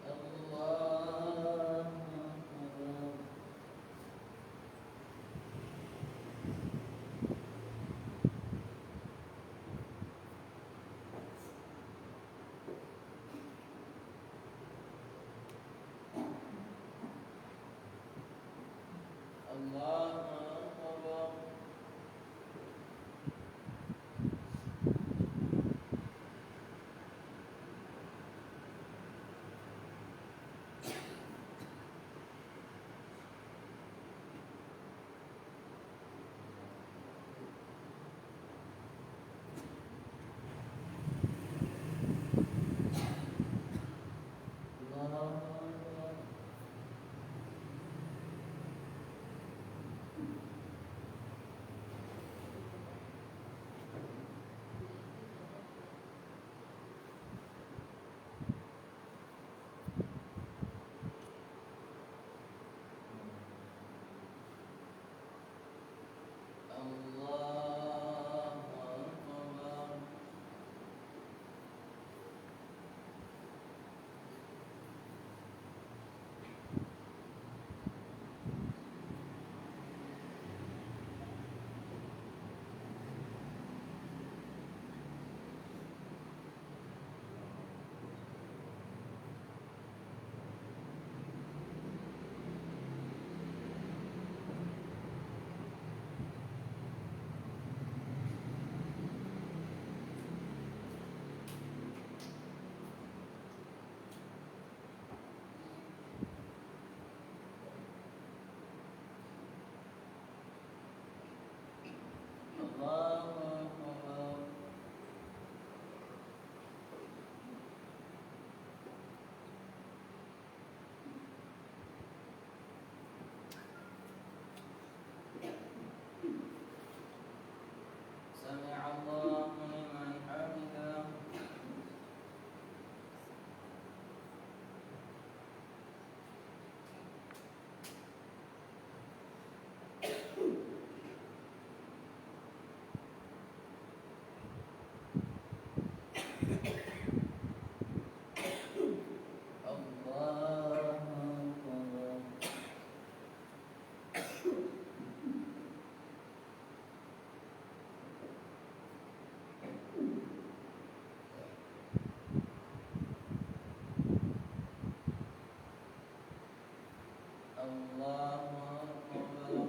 الله أكبر الله أكبر الله أكبر الله أكبر الله أكبر سمع الله لمن حمده الله أكبر الله أكبر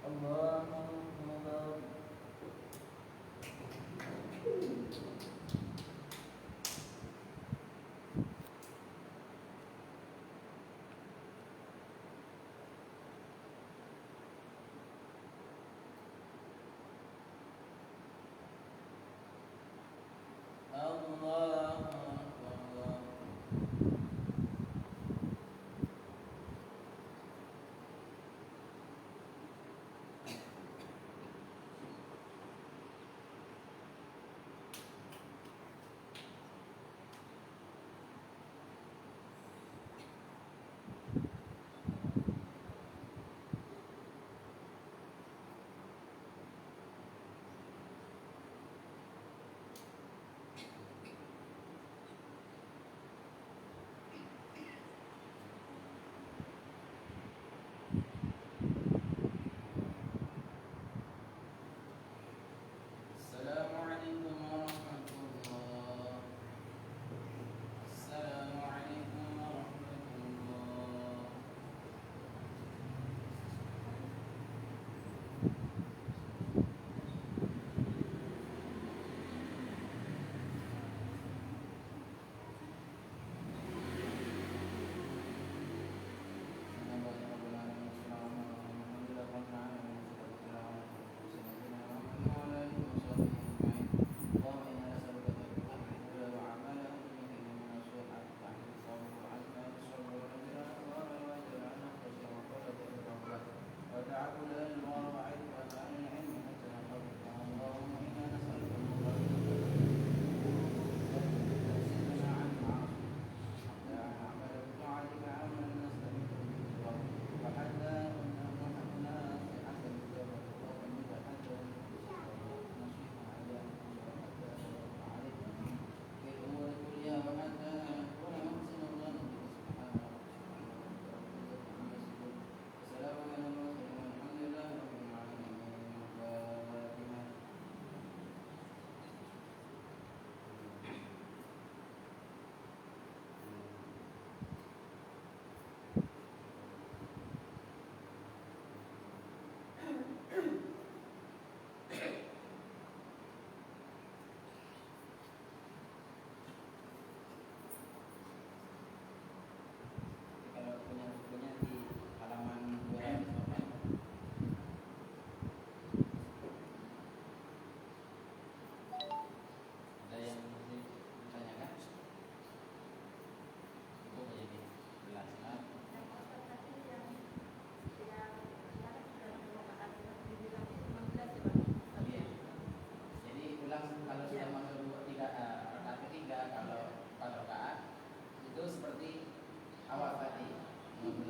الله أكبر الله أكبر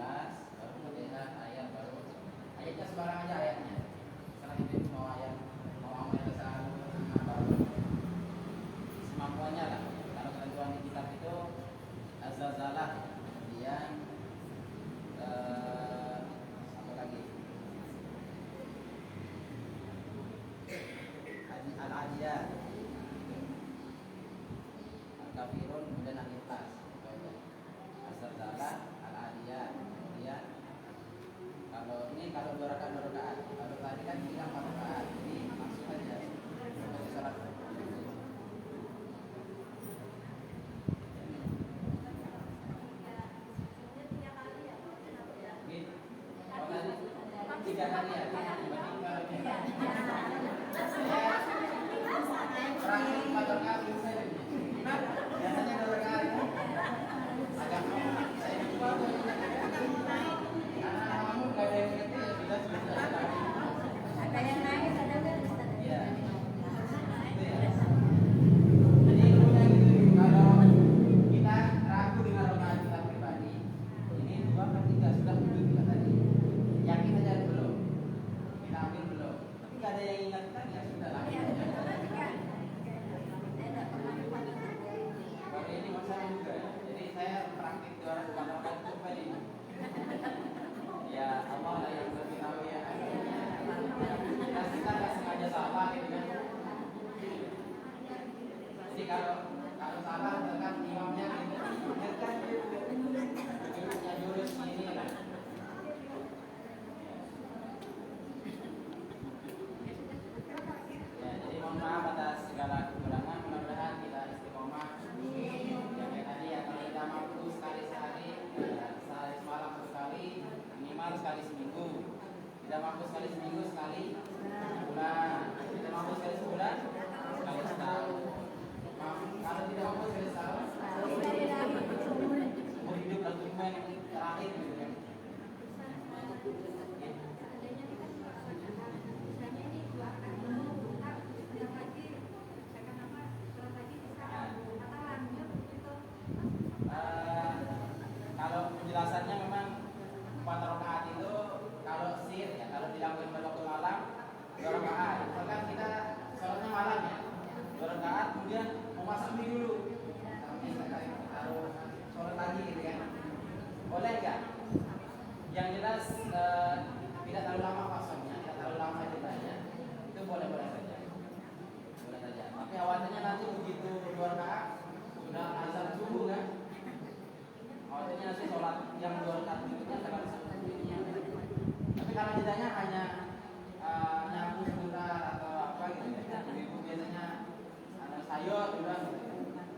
jelas, baru Fatihah ayat, baru ayatnya sebarang aja ayatnya. Sekarang itu mau ayat, mau amal besar, semampuannya lah. Kalau ketentuan di kitab itu az-zalzalah, kemudian apa lagi? Al-Adiyah, Al-Kafirun, kemudian Al-Ikhlas. Az-zalzalah, Al-Adiyah, kemudian kalau 2 rakaat, kalau tadi kan 4 rakaat, jadi langsung aja sebagai salat. Tiga kali ya, biasanya 2 rakaat. Agak saya lupa tuh. Karena kamu gak ada yang ngerti ya sudah. Ada yang naik, ada nggak Ustaz? Iya. Itu ya. Jadi kemudian gitu, kalau kita ragu dengan rakaat kita pribadi, ini 2 kan 3 sudah wujud kita tadi. Yakin aja belum? Kita ambil belum? Tapi gak ada yang ingatkan ya sudah lah. Kalau ini masalah juga ya. Jadi saya praktik 2 rakaat coba ini. Ya Allah lah yang lebih tahu ya. Kita nggak sengaja salah gitu kan. Jadi kalau salah kan imamnya ingatkan jurusnya jurus ini lah. Ya, jadi mohon maaf atas segala kekurangan, mudah-mudahan kita istiqomah. Yang kayak tadi ya, kalau kita mampu sekali sehari, sehari semalam sekali, minimal sekali seminggu. Tidak mampu sekali seminggu, sekali sebulan. Tidak mampu sekali sebulan, sekali setahun. Kalau tidak mampu sekali setahun, seumur hidup dan tujuan yang terakhir gitu kan. Kalau penjelasannya memang 4 rakaat itu kalau sir ya, kalau dilakukan pada waktu malam 2 rakaat. Misalkan kita sholatnya malam ya, 2 rakaat, kemudian mau masak mie dulu, taruh sholat lagi gitu ya. Boleh nggak? Yang jelas tidak terlalu lama pasangnya, tidak terlalu lama jedanya. Itu boleh-boleh saja. Boleh saja. Tapi khawatirnya nanti begitu 2 rakaat sudah azan subuh kan? Khawatirnya nanti sholat yang 2 rakaat berikutnya akan sebetulnya. Tapi kalau jedanya hanya nyapu sebentar atau apa gitu ya. Ibu biasanya sayur juga.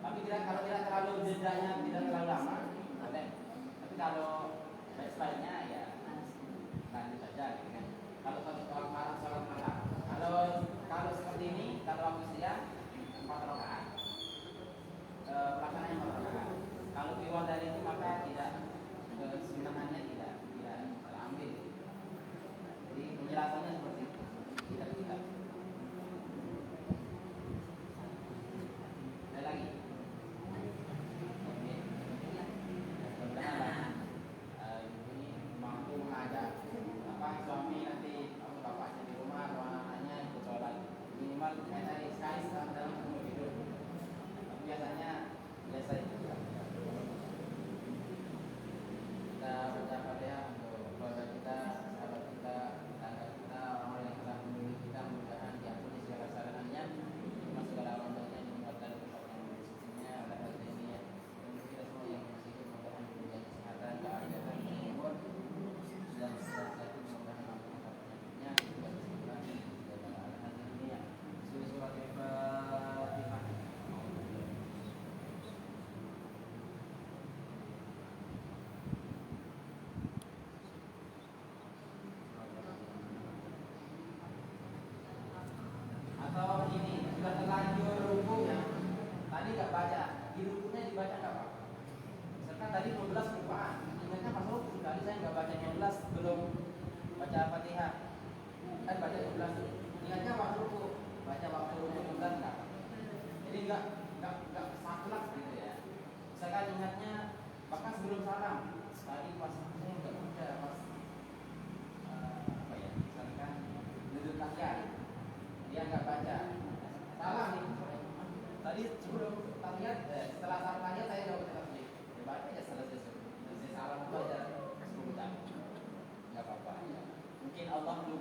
Tapi kalau tidak terlalu jedanya tidak terlalu lama, boleh. Tapi kalau baik-baiknya ya lanjut saja gitu kan. Kalau sholat malam, kalau seperti ini, kalau waktu siang 4 rakaat. Pelaksananya 4 rakaat. Kalau keluar dari itu maka tidak kesunnahannya tidak terambil. Jadi penjelasannya seperti itu. Tidak. Ada lagi? Oke. Mudah-mudahan ini mampu mengajak suami nanti atau bapaknya di rumah atau anak-anaknya ikut sholat minimal dari sekali dalam umur hidup. Tapi biasanya biasa itu.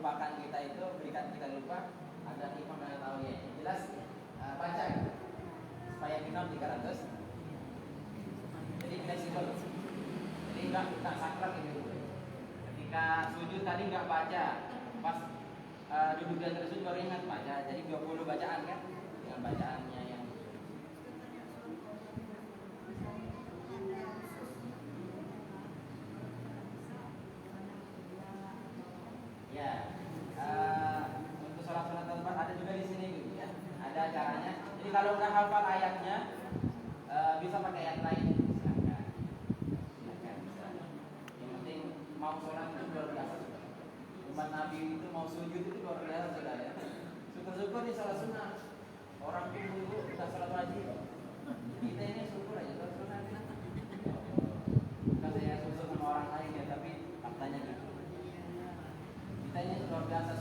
melupakan kita itu, berikan kita lupa agar imam yang tahu ya. Jelas baca supaya minum 300. Jadi fleksibel. Jadi enggak saklek ini. Ketika sujud tadi enggak baca, pas duduk di antara sujud baru ingat baca. Jadi 20 bacaan kan dengan bacaannya yang ya. Untuk sholat-sholat tempat ada juga di sini gitu ya. Ada caranya. Jadi kalau udah hafal ayatnya bisa pakai ayat lain. Silakan. Yang penting mau sholat itu luar biasa. Umat Nabi itu mau sujud itu luar biasa sudah ya. Syukur-syukur di sholat sunnah. Orang dulu kita sholat wajib. Kita ini syukur aja sholat sunnah. Bukan saya susuk sama orang lain ya, tapi faktanya gitu. Kita ini luar biasa